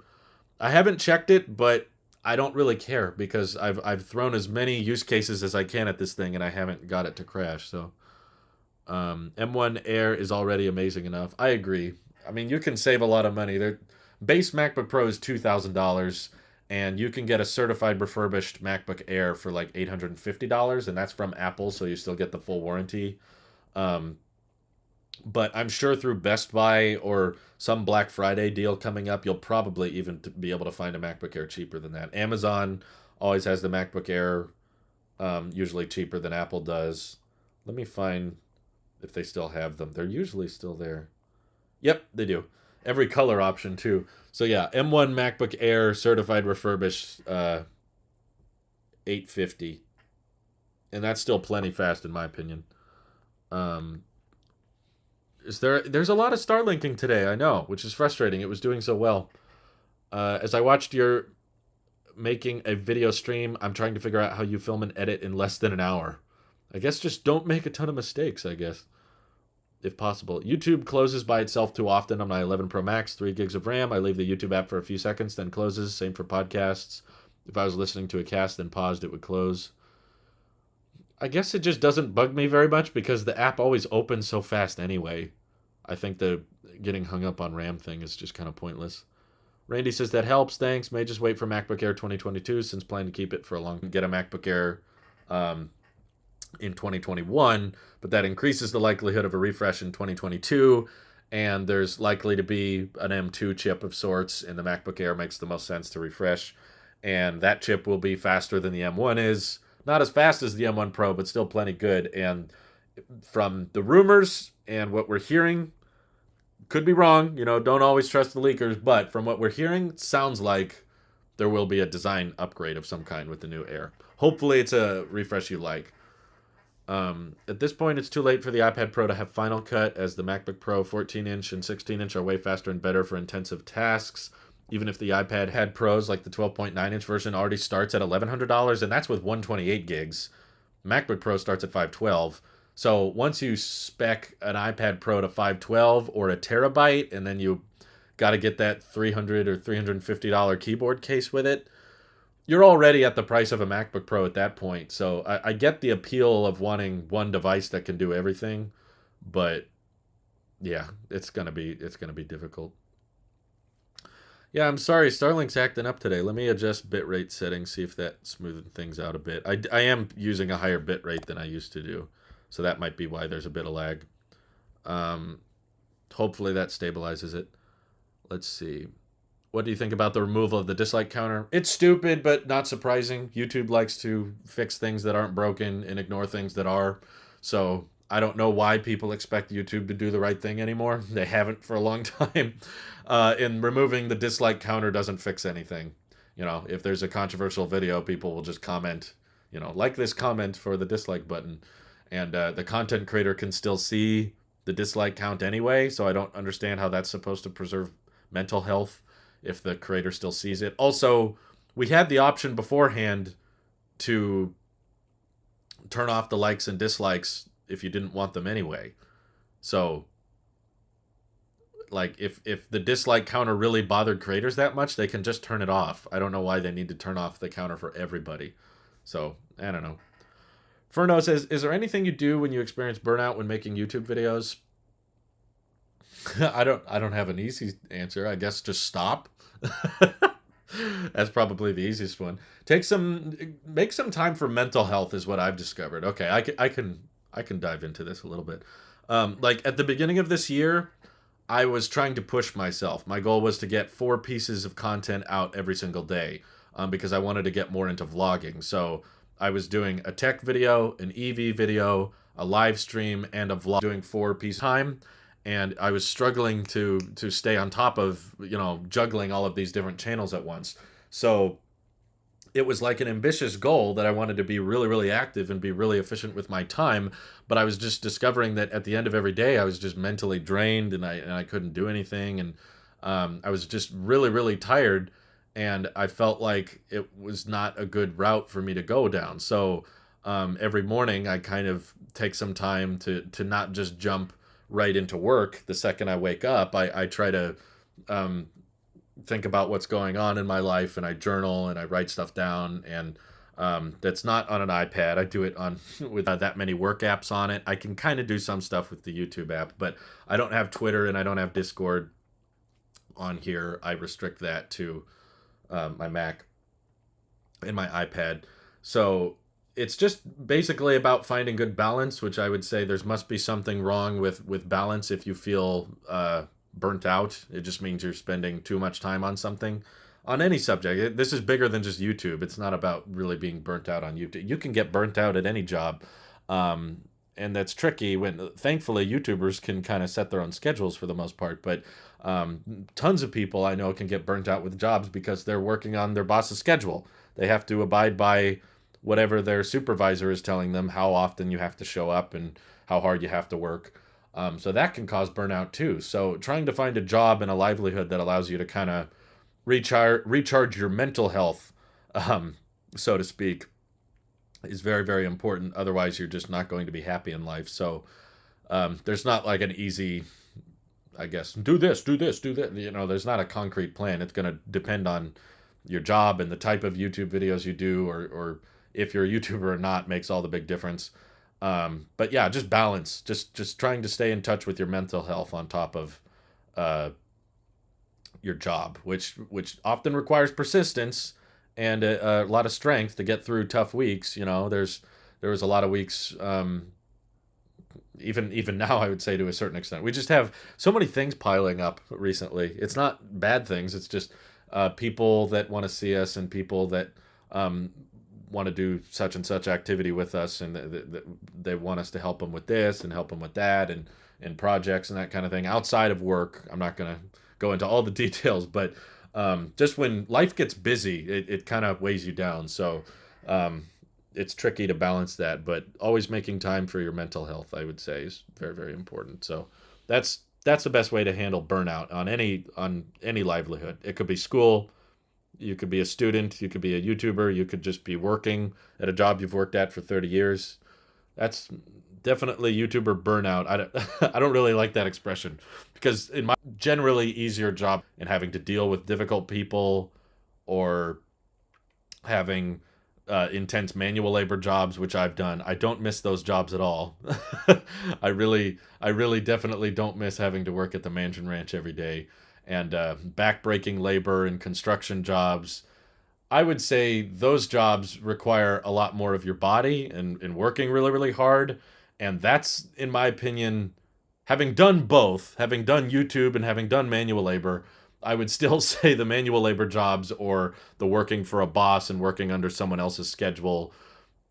I haven't checked it, but I don't really care because I've thrown as many use cases as I can at this thing, and I haven't got it to crash. So M1 Air is already amazing enough. I agree. I mean, you can save a lot of money. Their base MacBook Pro is $2,000, and you can get a certified refurbished MacBook Air for like $850, and that's from Apple, so you still get the full warranty. But I'm sure through Best Buy or some Black Friday deal coming up, you'll probably even be able to find a MacBook Air cheaper than that. Amazon always has the MacBook Air, usually cheaper than Apple does. Let me find if they still have them. They're usually still there. Yep, they do. Every color option too. So yeah, M1 MacBook Air certified refurbished, $850, and that's still plenty fast in my opinion. There's a lot of Starlinking today, I know, which is frustrating. It was doing so well. As I watched your making a video stream, I'm trying to figure out how you film and edit in less than an hour. I guess just don't make a ton of mistakes, I guess, if possible. YouTube closes by itself too often on my 11 Pro Max, 3 gigs of RAM. I leave the YouTube app for a few seconds, then closes. Same for podcasts. If I was listening to a cast, then paused, it would close. I guess it just doesn't bug me very much because the app always opens so fast anyway. I think the getting hung up on RAM thing is just kind of pointless. Randy says that helps. Thanks. May just wait for MacBook Air 2022 since plan to keep it for a long. Get a MacBook Air in 2021, but that increases the likelihood of a refresh in 2022. And there's likely to be an M2 chip of sorts, and the MacBook Air makes the most sense to refresh. And that chip will be faster than the M1 is. Not as fast as the M1 Pro, but still plenty good. And from the rumors and what we're hearing, could be wrong, don't always trust the leakers, but from what we're hearing, it sounds like there will be a design upgrade of some kind with the new Air. Hopefully it's a refresh you like. At this point, it's too late for the iPad Pro to have Final Cut, as the MacBook Pro 14-inch and 16-inch are way faster and better for intensive tasks. Even if the iPad had Pros, like the 12.9-inch version already starts at $1,100, and that's with 128 gigs. MacBook Pro starts at $512. So once you spec an iPad Pro to 512 or a terabyte, and then you got to get that $300 or $350 keyboard case with it, you're already at the price of a MacBook Pro at that point. So I get the appeal of wanting one device that can do everything, but yeah, it's gonna be difficult. Yeah, I'm sorry, Starlink's acting up today. Let me adjust bitrate settings, see if that smoothens things out a bit. I am using a higher bitrate than I used to do, so that might be why there's a bit of lag. Hopefully that stabilizes it. Let's see. What do you think about the removal of the dislike counter? It's stupid, but not surprising. YouTube likes to fix things that aren't broken and ignore things that are. So I don't know why people expect YouTube to do the right thing anymore. They haven't for a long time. And removing the dislike counter doesn't fix anything. If there's a controversial video, people will just comment, like this comment for the dislike button. And the content creator can still see the dislike count anyway, so I don't understand how that's supposed to preserve mental health if the creator still sees it. Also, we had the option beforehand to turn off the likes and dislikes if you didn't want them anyway. So, like, if the dislike counter really bothered creators that much, they can just turn it off. I don't know why they need to turn off the counter for everybody. So I don't know. Furno says, "Is there anything you do when you experience burnout when making YouTube videos?" I don't have an easy answer. I guess just stop. That's probably the easiest one. Make some time for mental health is what I've discovered. Okay, I can dive into this a little bit. Like at the beginning of this year, I was trying to push myself. My goal was to get 4 pieces of content out every single day, because I wanted to get more into vlogging. So I was doing a tech video, an EV video, a live stream, and a vlog, doing 4 pieces time. And I was struggling to stay on top of, juggling all of these different channels at once. So it was like an ambitious goal that I wanted to be really, really active and be really efficient with my time. But I was just discovering that at the end of every day, I was just mentally drained, and I couldn't do anything. And I was just really, really tired. And I felt like it was not a good route for me to go down. So every morning, I kind of take some time to not just jump right into work the second I wake up. I try to um, think about what's going on in my life, and I journal and I write stuff down. And that's not on an iPad. I do it on with that many work apps on it. I can kind of do some stuff with the YouTube app, but I don't have Twitter and I don't have Discord on here. I restrict that to my Mac and my iPad. So it's just basically about finding good balance, which I would say there must be something wrong with balance if you feel burnt out. It just means you're spending too much time on something, on any subject. This is bigger than just YouTube. It's not about really being burnt out on YouTube. You can get burnt out at any job. And that's tricky when, thankfully, YouTubers can kind of set their own schedules for the most part. But tons of people I know can get burnt out with jobs because they're working on their boss's schedule. They have to abide by whatever their supervisor is telling them, how often you have to show up and how hard you have to work. So that can cause burnout too. So trying to find a job and a livelihood that allows you to kind of recharge your mental health, so to speak, is very, very important. Otherwise, you're just not going to be happy in life. So there's not like an easy, I guess, do this, do this, do that. There's not a concrete plan. It's going to depend on your job and the type of YouTube videos you do, or if you're a YouTuber or not, makes all the big difference. But yeah, just balance. Just trying to stay in touch with your mental health on top of your job, which often requires persistence and a lot of strength to get through tough weeks. There was a lot of weeks. Even now, I would say, to a certain extent, we just have so many things piling up recently. It's not bad things. It's just people that want to see us, and people that want to do such and such activity with us, and they want us to help them with this and help them with that, and projects and that kind of thing outside of work. I'm not going to go into all the details, but just when life gets busy, it kind of weighs you down. So it's tricky to balance that, but always making time for your mental health, I would say, is very, very important. So that's the best way to handle burnout on any livelihood. It could be school, you could be a student, you could be a YouTuber, you could just be working at a job you've worked at for 30 years. That's definitely YouTuber burnout. I don't really like that expression, because in my generally easier job, and having to deal with difficult people, or having intense manual labor jobs, which I've done, I don't miss those jobs at all. I really definitely don't miss having to work at the Mansion Ranch every day, and backbreaking labor and construction jobs. I would say those jobs require a lot more of your body, and working really, really hard. And that's, in my opinion, having done both, having done YouTube and having done manual labor, I would still say the manual labor jobs, or the working for a boss and working under someone else's schedule,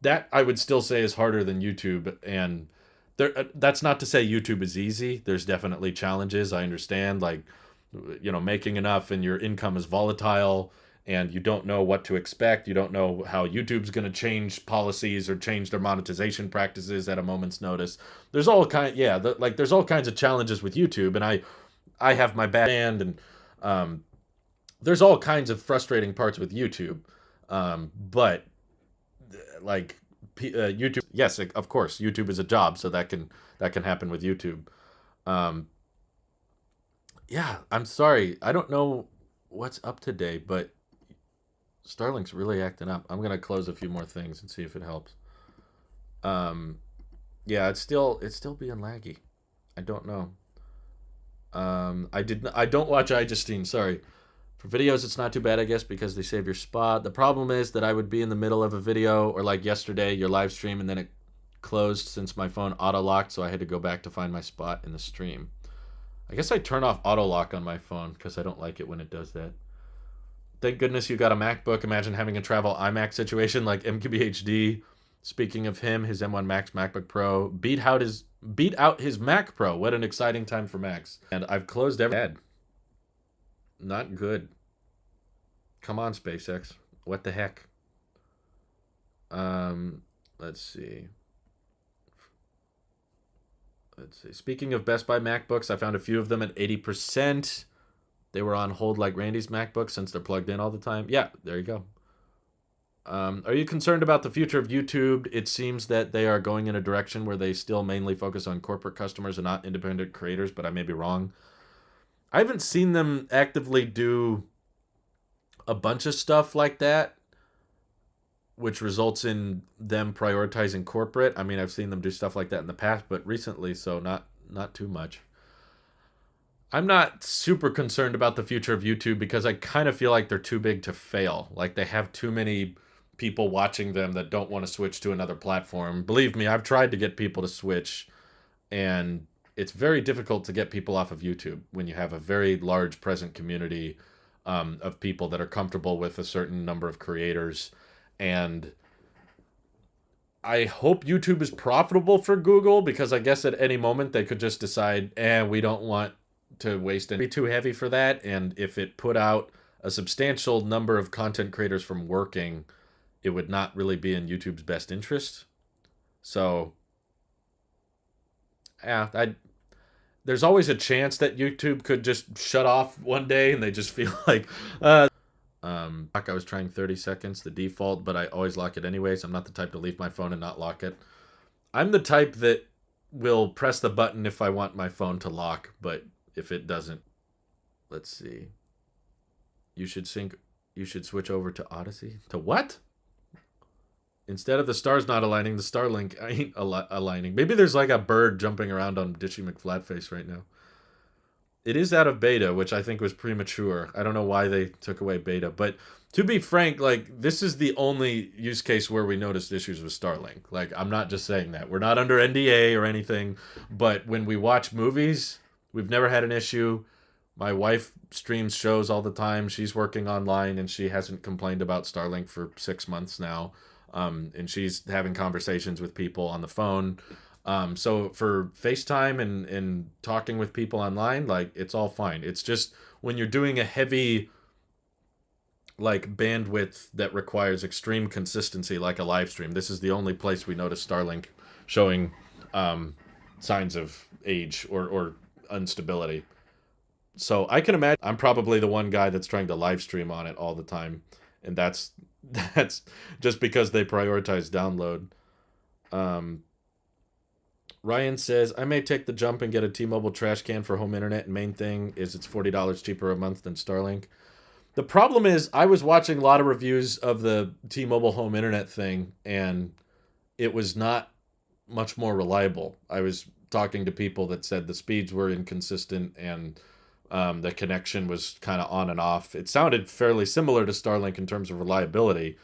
that I would still say is harder than YouTube. And that's not to say YouTube is easy. There's definitely challenges. I understand, like, making enough and your income is volatile, and you don't know what to expect. You don't know how YouTube's going to change policies or change their monetization practices at a moment's notice. There's all there's all kinds of challenges with YouTube, and I have my bad hand, and there's all kinds of frustrating parts with YouTube. But like YouTube, yes, of course, YouTube is a job, so that can happen with YouTube. Um, yeah, I'm sorry. I don't know what's up today, but Starlink's really acting up. I'm gonna close a few more things and see if it helps. Um, yeah, it's still being laggy. I don't know. I don't watch iJustine. Sorry. For videos, it's not too bad, I guess, because they save your spot. The problem is that I would be in the middle of a video, or like yesterday, your live stream, and then it closed since my phone auto locked, so I had to go back to find my spot in the stream. I guess I turn off auto lock on my phone because I don't like it when it does that. Thank goodness you got a MacBook. Imagine having a travel iMac situation like MKBHD. Speaking of him, his M1 Max MacBook Pro beat out his Mac Pro. What an exciting time for Macs. And I've closed every ad. Not good. Come on, SpaceX. What the heck? Let's see. Let's see. Speaking of Best Buy MacBooks, I found a few of them at 80%. They were on hold like Randy's MacBook since they're plugged in all the time. Yeah, there you go. Are you concerned about the future of YouTube? It seems that they are going in a direction where they still mainly focus on corporate customers and not independent creators, but I may be wrong. I haven't seen them actively do a bunch of stuff like that, which results in them prioritizing corporate. I mean, I've seen them do stuff like that in the past, but recently, so not too much. I'm not super concerned about the future of YouTube because I kind of feel like they're too big to fail. Like they have too many people watching them that don't want to switch to another platform. Believe me, I've tried to get people to switch, and it's very difficult to get people off of YouTube when you have a very large present community of people that are comfortable with a certain number of creators. And I hope YouTube is profitable for Google because I guess at any moment they could just decide, we don't want to waste any too heavy for that. And if it put out a substantial number of content creators from working, it would not really be in YouTube's best interest. So, yeah, there's always a chance that YouTube could just shut off one day and they just feel like, I was trying 30 seconds, the default, but I always lock it anyways. I'm not the type to leave my phone and not lock it. I'm the type that will press the button if I want my phone to lock, but if it doesn't, let's see. You should switch over to Odyssey. To what? Instead of the stars not aligning, the Starlink ain't aligning. Maybe there's like a bird jumping around on Ditchy McFlatface right now. It is out of beta, which I think was premature. I don't know why they took away beta, but to be frank, like this is the only use case where we noticed issues with Starlink. Like I'm not just saying that. We're not under NDA or anything, but when we watch movies, we've never had an issue. My wife streams shows all the time. She's working online and she hasn't complained about Starlink for 6 months now. And she's having conversations with people on the phone. So for FaceTime and talking with people online, like it's all fine. It's just when you're doing a heavy like bandwidth that requires extreme consistency, like a live stream. This is the only place we notice Starlink showing signs of age or instability. So I can imagine I'm probably the one guy that's trying to live stream on it all the time, and that's just because they prioritize download. Ryan says, I may take the jump and get a T-Mobile trash can for home internet, and main thing is it's $40 cheaper a month than Starlink. The problem is I was watching a lot of reviews of the T-Mobile home internet thing, and it was not much more reliable. I was talking to people that said the speeds were inconsistent and the connection was kind of on and off. It sounded fairly similar to Starlink in terms of reliability,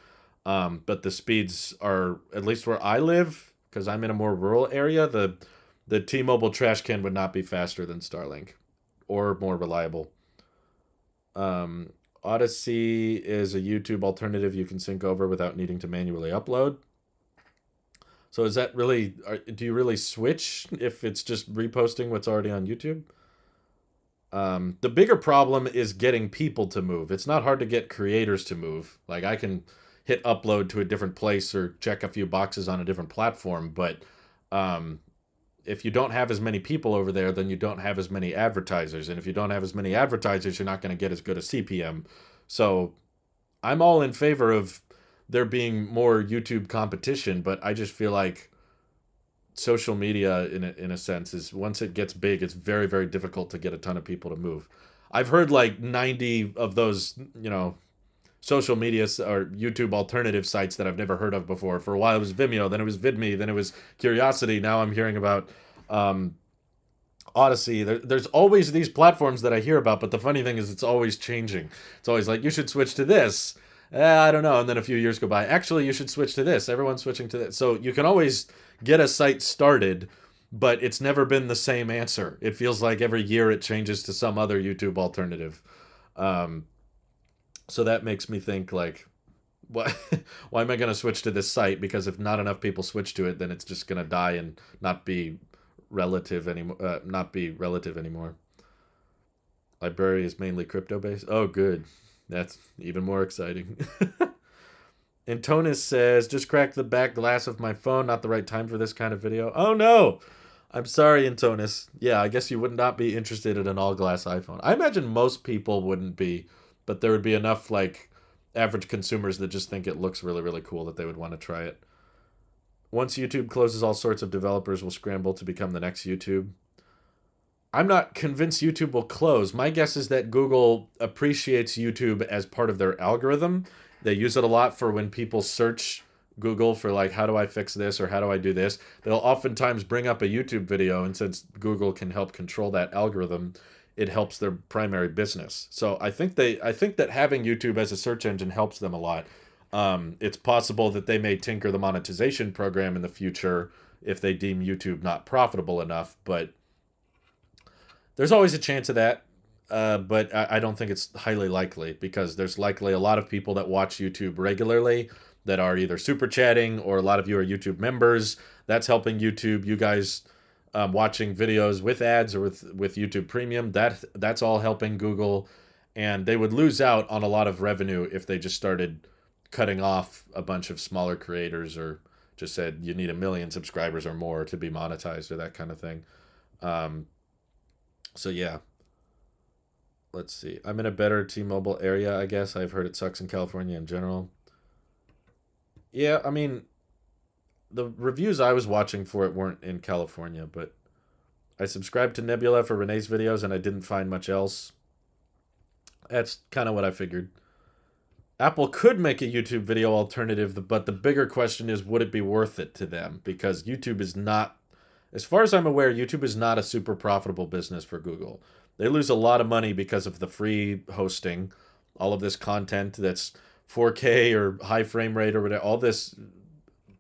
but the speeds are, at least where I live, because I'm in a more rural area, the T-Mobile trash can would not be faster than Starlink or more reliable. Odyssey is a YouTube alternative you can sync over without needing to manually upload. So is that really, do you really switch if it's just reposting what's already on YouTube? The bigger problem is getting people to move. It's not hard to get creators to move. Like I can hit upload to a different place or check a few boxes on a different platform, but if you don't have as many people over there, then you don't have as many advertisers. And if you don't have as many advertisers, you're not going to get as good a CPM. So I'm all in favor of there being more YouTube competition, but I just feel like social media in a sense is, once it gets big, it's very, very difficult to get a ton of people to move. I've heard like 90 of those, social media or YouTube alternative sites that I've never heard of before. For a while it was Vimeo, then it was VidMe, then it was Curiosity. Now I'm hearing about Odyssey. There's always these platforms that I hear about, but the funny thing is it's always changing. It's always like, you should switch to this. I don't know. And then a few years go by. Actually, you should switch to this. Everyone's switching to this. So you can always get a site started, but it's never been the same answer. It feels like every year it changes to some other YouTube alternative. Um, so that makes me think like, why, why am I going to switch to this site? Because if not enough people switch to it, then it's just going to die and not be relative anymore. Library is mainly crypto based. Oh, good. That's even more exciting. Antonis says, just cracked the back glass of my phone. Not the right time for this kind of video. Oh, no. I'm sorry, Antonis. Yeah, I guess you would not be interested in an all-glass iPhone. I imagine most people wouldn't be, but there would be enough, like, average consumers that just think it looks really, really cool that they would want to try it. Once YouTube closes, all sorts of developers will scramble to become the next YouTube. I'm not convinced YouTube will close. My guess is that Google appreciates YouTube as part of their algorithm. They use it a lot for when people search Google for like, how do I fix this or how do I do this? They'll oftentimes bring up a YouTube video, and since Google can help control that algorithm, it helps their primary business. So I think that having YouTube as a search engine helps them a lot. It's possible that they may tinker the monetization program in the future if they deem YouTube not profitable enough, but there's always a chance of that. But I don't think it's highly likely, because there's likely a lot of people that watch YouTube regularly that are either super chatting, or a lot of you are YouTube members. That's helping YouTube. You guys watching videos with ads or with YouTube Premium, that's all helping Google. And they would lose out on a lot of revenue if they just started cutting off a bunch of smaller creators, or just said you need 1 million subscribers or more to be monetized, or that kind of thing. So yeah, let's see. I'm in a better T-Mobile area, I guess. I've heard it sucks in California in general. Yeah, I mean, the reviews I was watching for it weren't in California, but I subscribed to Nebula for Renee's videos, and I didn't find much else. That's kind of what I figured. Apple could make a YouTube video alternative, but the bigger question is, would it be worth it to them? Because YouTube is not, as far as I'm aware, YouTube is not a super profitable business for Google. They lose a lot of money because of the free hosting, all of this content that's 4K or high frame rate or whatever, all this,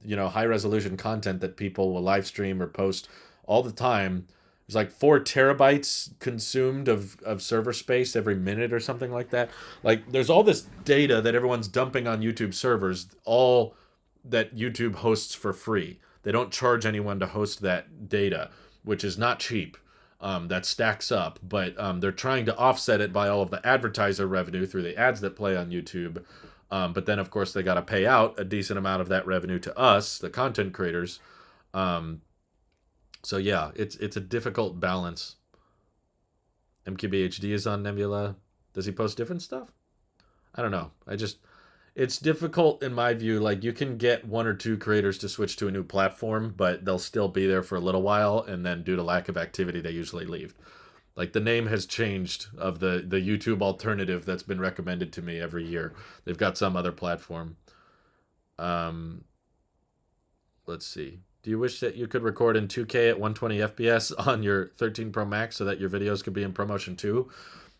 high resolution content that people will live stream or post all the time. There's like 4 terabytes consumed of server space every minute or something like that. Like, there's all this data that everyone's dumping on YouTube servers, all that YouTube hosts for free. They don't charge anyone to host that data, which is not cheap. That stacks up, but they're trying to offset it by all of the advertiser revenue through the ads that play on YouTube. But then, of course, they got to pay out a decent amount of that revenue to us, the content creators. So yeah, it's a difficult balance. MKBHD is on Nebula. Does he post different stuff? I don't know. It's difficult in my view. Like, you can get 1 or 2 creators to switch to a new platform, but they'll still be there for a little while, and then due to lack of activity, they usually leave. Like, the name has changed of the YouTube alternative that's been recommended to me every year. They've got some other platform. Let's see. Do you wish that you could record in 2K at 120 FPS on your 13 Pro Max so that your videos could be in ProMotion 2?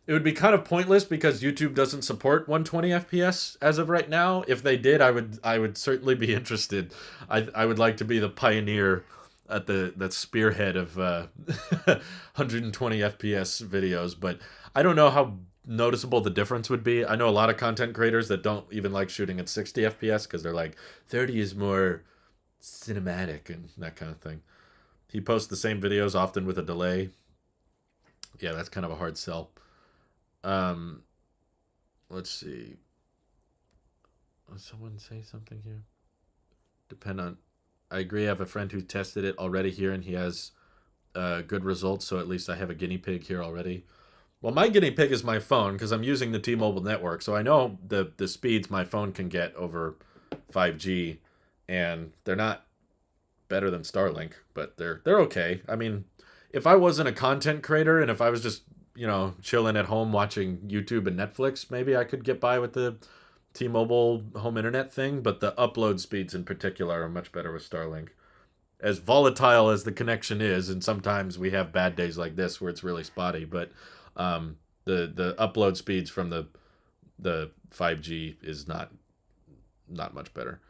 It would be kind of pointless because YouTube doesn't support 120 FPS as of right now. If they did, I would certainly be interested. I would like to be the pioneer at the spearhead of 120 FPS videos, but I don't know how noticeable the difference would be. I know a lot of content creators that don't even like shooting at 60 FPS because they're like, 30 is more cinematic and that kind of thing. He posts the same videos often with a delay. Yeah, that's kind of a hard sell. Let's see. Did someone say something here? I agree. I have a friend who tested it already here, and he has good results, so at least I have a guinea pig here already. Well, my guinea pig is my phone, because I'm using the T-Mobile network, so I know the speeds my phone can get over 5G, and they're not better than Starlink, but they're okay. I mean, if I wasn't a content creator, and if I was just chilling at home watching YouTube and Netflix, maybe I could get by with the T-Mobile home internet thing, but the upload speeds in particular are much better with Starlink. As volatile as the connection is, and sometimes we have bad days like this where it's really spotty, but the upload speeds from the 5G is not much better.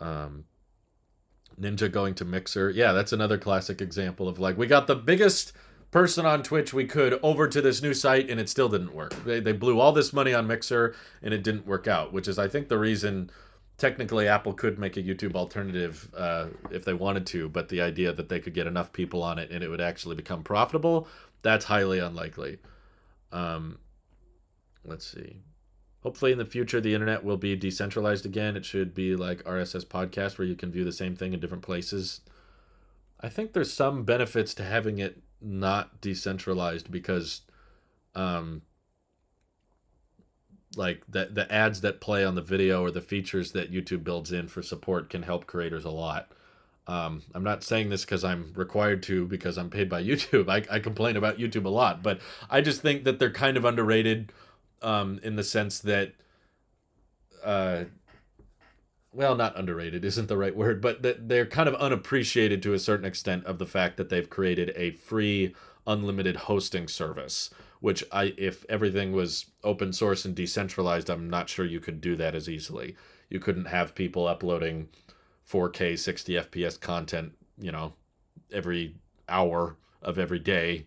Um, Ninja going to Mixer. Yeah, that's another classic example of like we got the biggest person on Twitch we could over to this new site and it still didn't work. They blew all this money on Mixer and it didn't work out, which is I think the reason technically Apple could make a YouTube alternative if they wanted to, but the idea that they could get enough people on it and it would actually become profitable, that's highly unlikely. Let's see. Hopefully in the future the internet will be decentralized again. It should be like RSS podcast where you can view the same thing in different places. I think there's some benefits to having it not decentralized because like the ads that play on the video or the features that YouTube builds in for support can help creators a lot. I'm not saying this because I'm required to because I'm paid by YouTube. I complain about YouTube a lot, but I just think that they're kind of underrated in the sense that, well, not underrated isn't the right word, but that they're kind of unappreciated to a certain extent of the fact that they've created a free, unlimited hosting service, which if everything was open source and decentralized, I'm not sure you could do that as easily. You couldn't have people uploading 4K 60 FPS content, every hour of every day.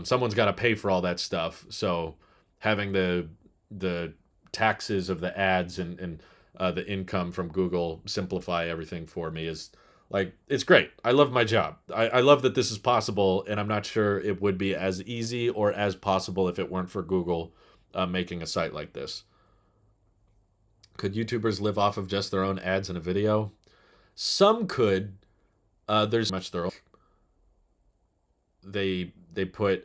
Someone's got to pay for all that stuff. So having the taxes of the ads and the income from Google simplify everything for me is like, it's great. I love my job. I love that this is possible, and I'm not sure it would be as easy or as possible if it weren't for Google making a site like this. Could YouTubers live off of just their own ads in a video? Some could. There's much their own. They put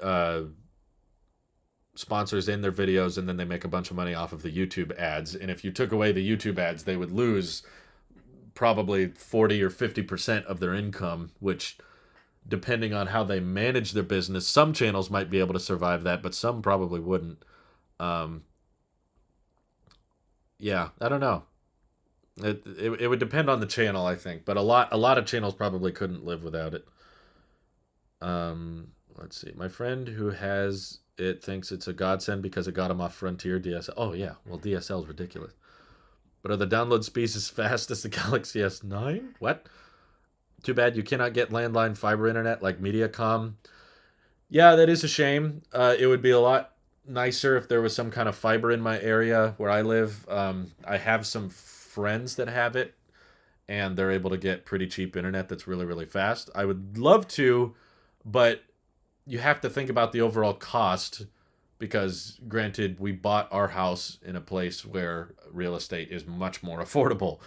sponsors in their videos and then they make a bunch of money off of the YouTube ads. And if you took away the YouTube ads, they would lose probably 40 or 50% of their income, which depending on how they manage their business, some channels might be able to survive that, but some probably wouldn't. Yeah, I don't know. It would depend on the channel, I think, but a lot of channels probably couldn't live without it. Let's see. My friend who has it thinks it's a godsend because it got him off Frontier DSL. Oh yeah, well DSL is ridiculous. But are the download speeds as fast as the Galaxy S9? What? Too bad you cannot get landline fiber internet like Mediacom. Yeah, that is a shame. It would be a lot nicer if there was some kind of fiber in my area where I live. I have some friends that have it, and they're able to get pretty cheap internet that's really, really fast. I would love to, but you have to think about the overall cost because, granted, we bought our house in a place where real estate is much more affordable.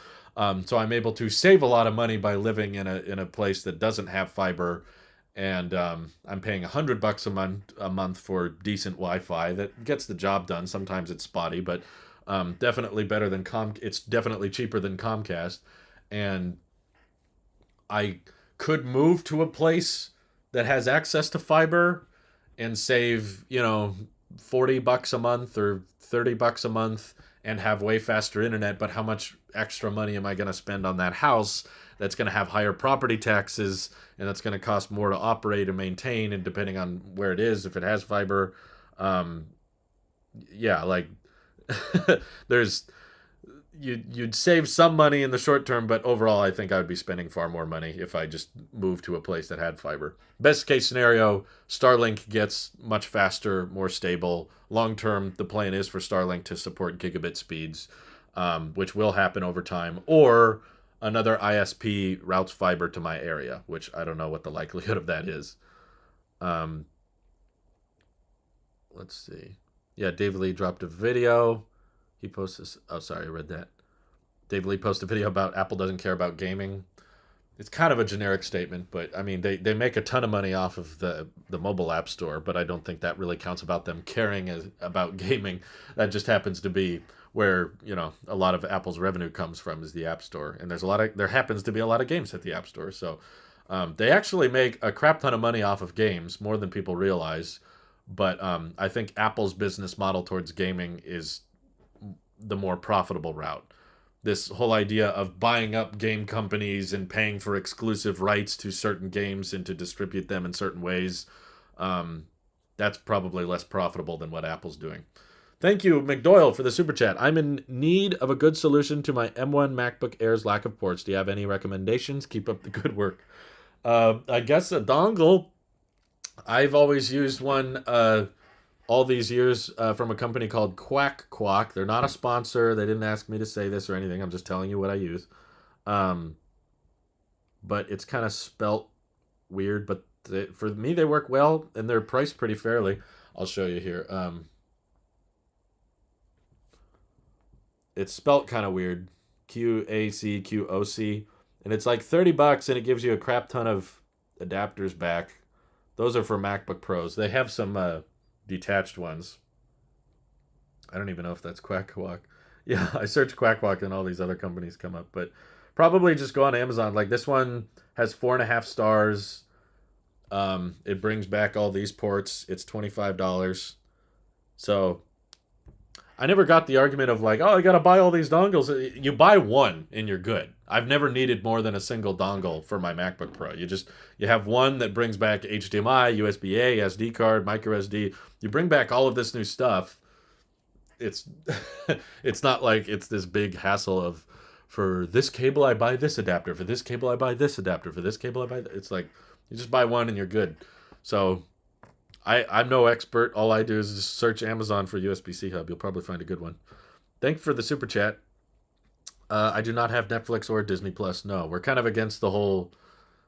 So I'm able to save a lot of money by living in a place that doesn't have fiber, and I'm paying $100 a month for decent Wi-Fi that gets the job done. Sometimes it's spotty, but definitely better than It's definitely cheaper than Comcast, and I could move to a place that has access to fiber and save, $40 a month or $30 a month and have way faster internet. But how much extra money am I going to spend on that house that's going to have higher property taxes and that's going to cost more to operate and maintain, and depending on where it is, if it has fiber, yeah, like you'd save some money in the short term, but overall I think I would be spending far more money if I just moved to a place that had fiber. Best case scenario, Starlink gets much faster, more stable. Long term, the plan is for Starlink to support gigabit speeds, which will happen over time, or another ISP routes fiber to my area, which I don't know what the likelihood of that is. Let's see. Yeah, David Lee dropped a video. He posted this. Oh, sorry, I read that. David Lee posted a video about Apple doesn't care about gaming. It's kind of a generic statement, but I mean, they make a ton of money off of the mobile app store, but I don't think that really counts about them caring about gaming. That just happens to be where, a lot of Apple's revenue comes from is the app store. And there happens to be a lot of games at the app store. So they actually make a crap ton of money off of games, more than people realize. But I think Apple's business model towards gaming is the more profitable route. This whole idea of buying up game companies and paying for exclusive rights to certain games and to distribute them in certain ways, that's probably less profitable than what Apple's doing. Thank you, McDoyle, for the super chat. I'm in need of a good solution to my M1 MacBook Air's lack of ports. Do you have any recommendations? Keep up the good work. I guess a dongle. I've always used one all these years from a company called Quack. They're not a sponsor. They didn't ask me to say this or anything. I'm just telling you what I use. But it's kind of spelt weird. But for me, they work well, and they're priced pretty fairly. I'll show you here. It's spelt kind of weird. QACQOC. And it's like $30, and it gives you a crap ton of adapters back. Those are for MacBook Pros. They have some detached ones. I don't even know if that's Quack. Yeah, I searched Quack and all these other companies come up. But probably just go on Amazon. Like this one has 4.5 stars. It brings back all these ports. It's $25. So I never got the argument of like, oh, I got to buy all these dongles. You buy one and you're good. I've never needed more than a single dongle for my MacBook Pro. You have one that brings back HDMI, USB-A, SD card, micro SD. You bring back all of this new stuff. It's it's not like it's this big hassle of, for this cable I buy this adapter, for this cable I buy this adapter, for this cable I buy. It's like you just buy one and you're good. So I'm no expert. All I do is just search Amazon for USB-C hub. You'll probably find a good one. Thanks for the super chat. I do not have Netflix or Disney Plus. No, we're kind of against the whole.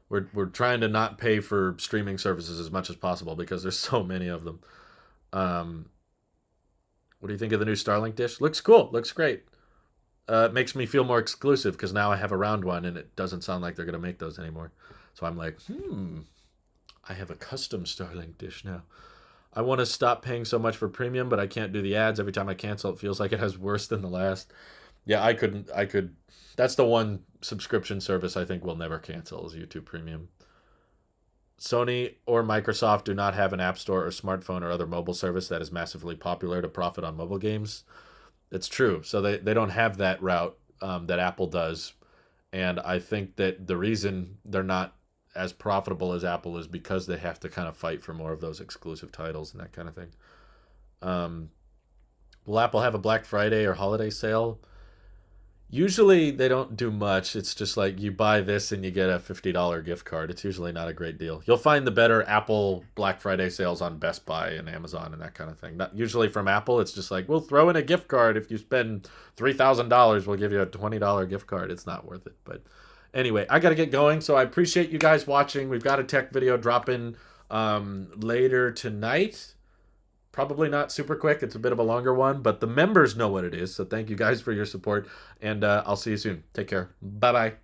We're trying to not pay for streaming services as much as possible because there's so many of them. What do you think of the new Starlink dish? Looks cool. Looks great. It makes me feel more exclusive because now I have a round one and it doesn't sound like they're going to make those anymore. So I'm like, I have a custom Starlink dish now. I want to stop paying so much for premium, but I can't do the ads. Every time I cancel, it feels like it has worse than the last. Yeah, I could. That's the one subscription service I think will never cancel is YouTube Premium. Sony or Microsoft do not have an app store or smartphone or other mobile service that is massively popular to profit on mobile games. It's true. So they don't have that route that Apple does. And I think that the reason they're not as profitable as Apple is because they have to kind of fight for more of those exclusive titles and that kind of thing. Will Apple have a Black Friday or holiday sale? Usually they don't do much. It's just like you buy this and you get a $50 gift card. It's usually not a great deal. You'll find the better Apple Black Friday sales on Best Buy and Amazon and that kind of thing. Not usually from Apple. It's just like, we'll throw in a gift card. If you spend $3,000, we'll give you a $20 gift card. It's not worth it. But anyway, I got to get going. So I appreciate you guys watching. We've got a tech video dropping later tonight. Probably not super quick. It's a bit of a longer one, but the members know what it is. So thank you guys for your support, and I'll see you soon. Take care. Bye-bye.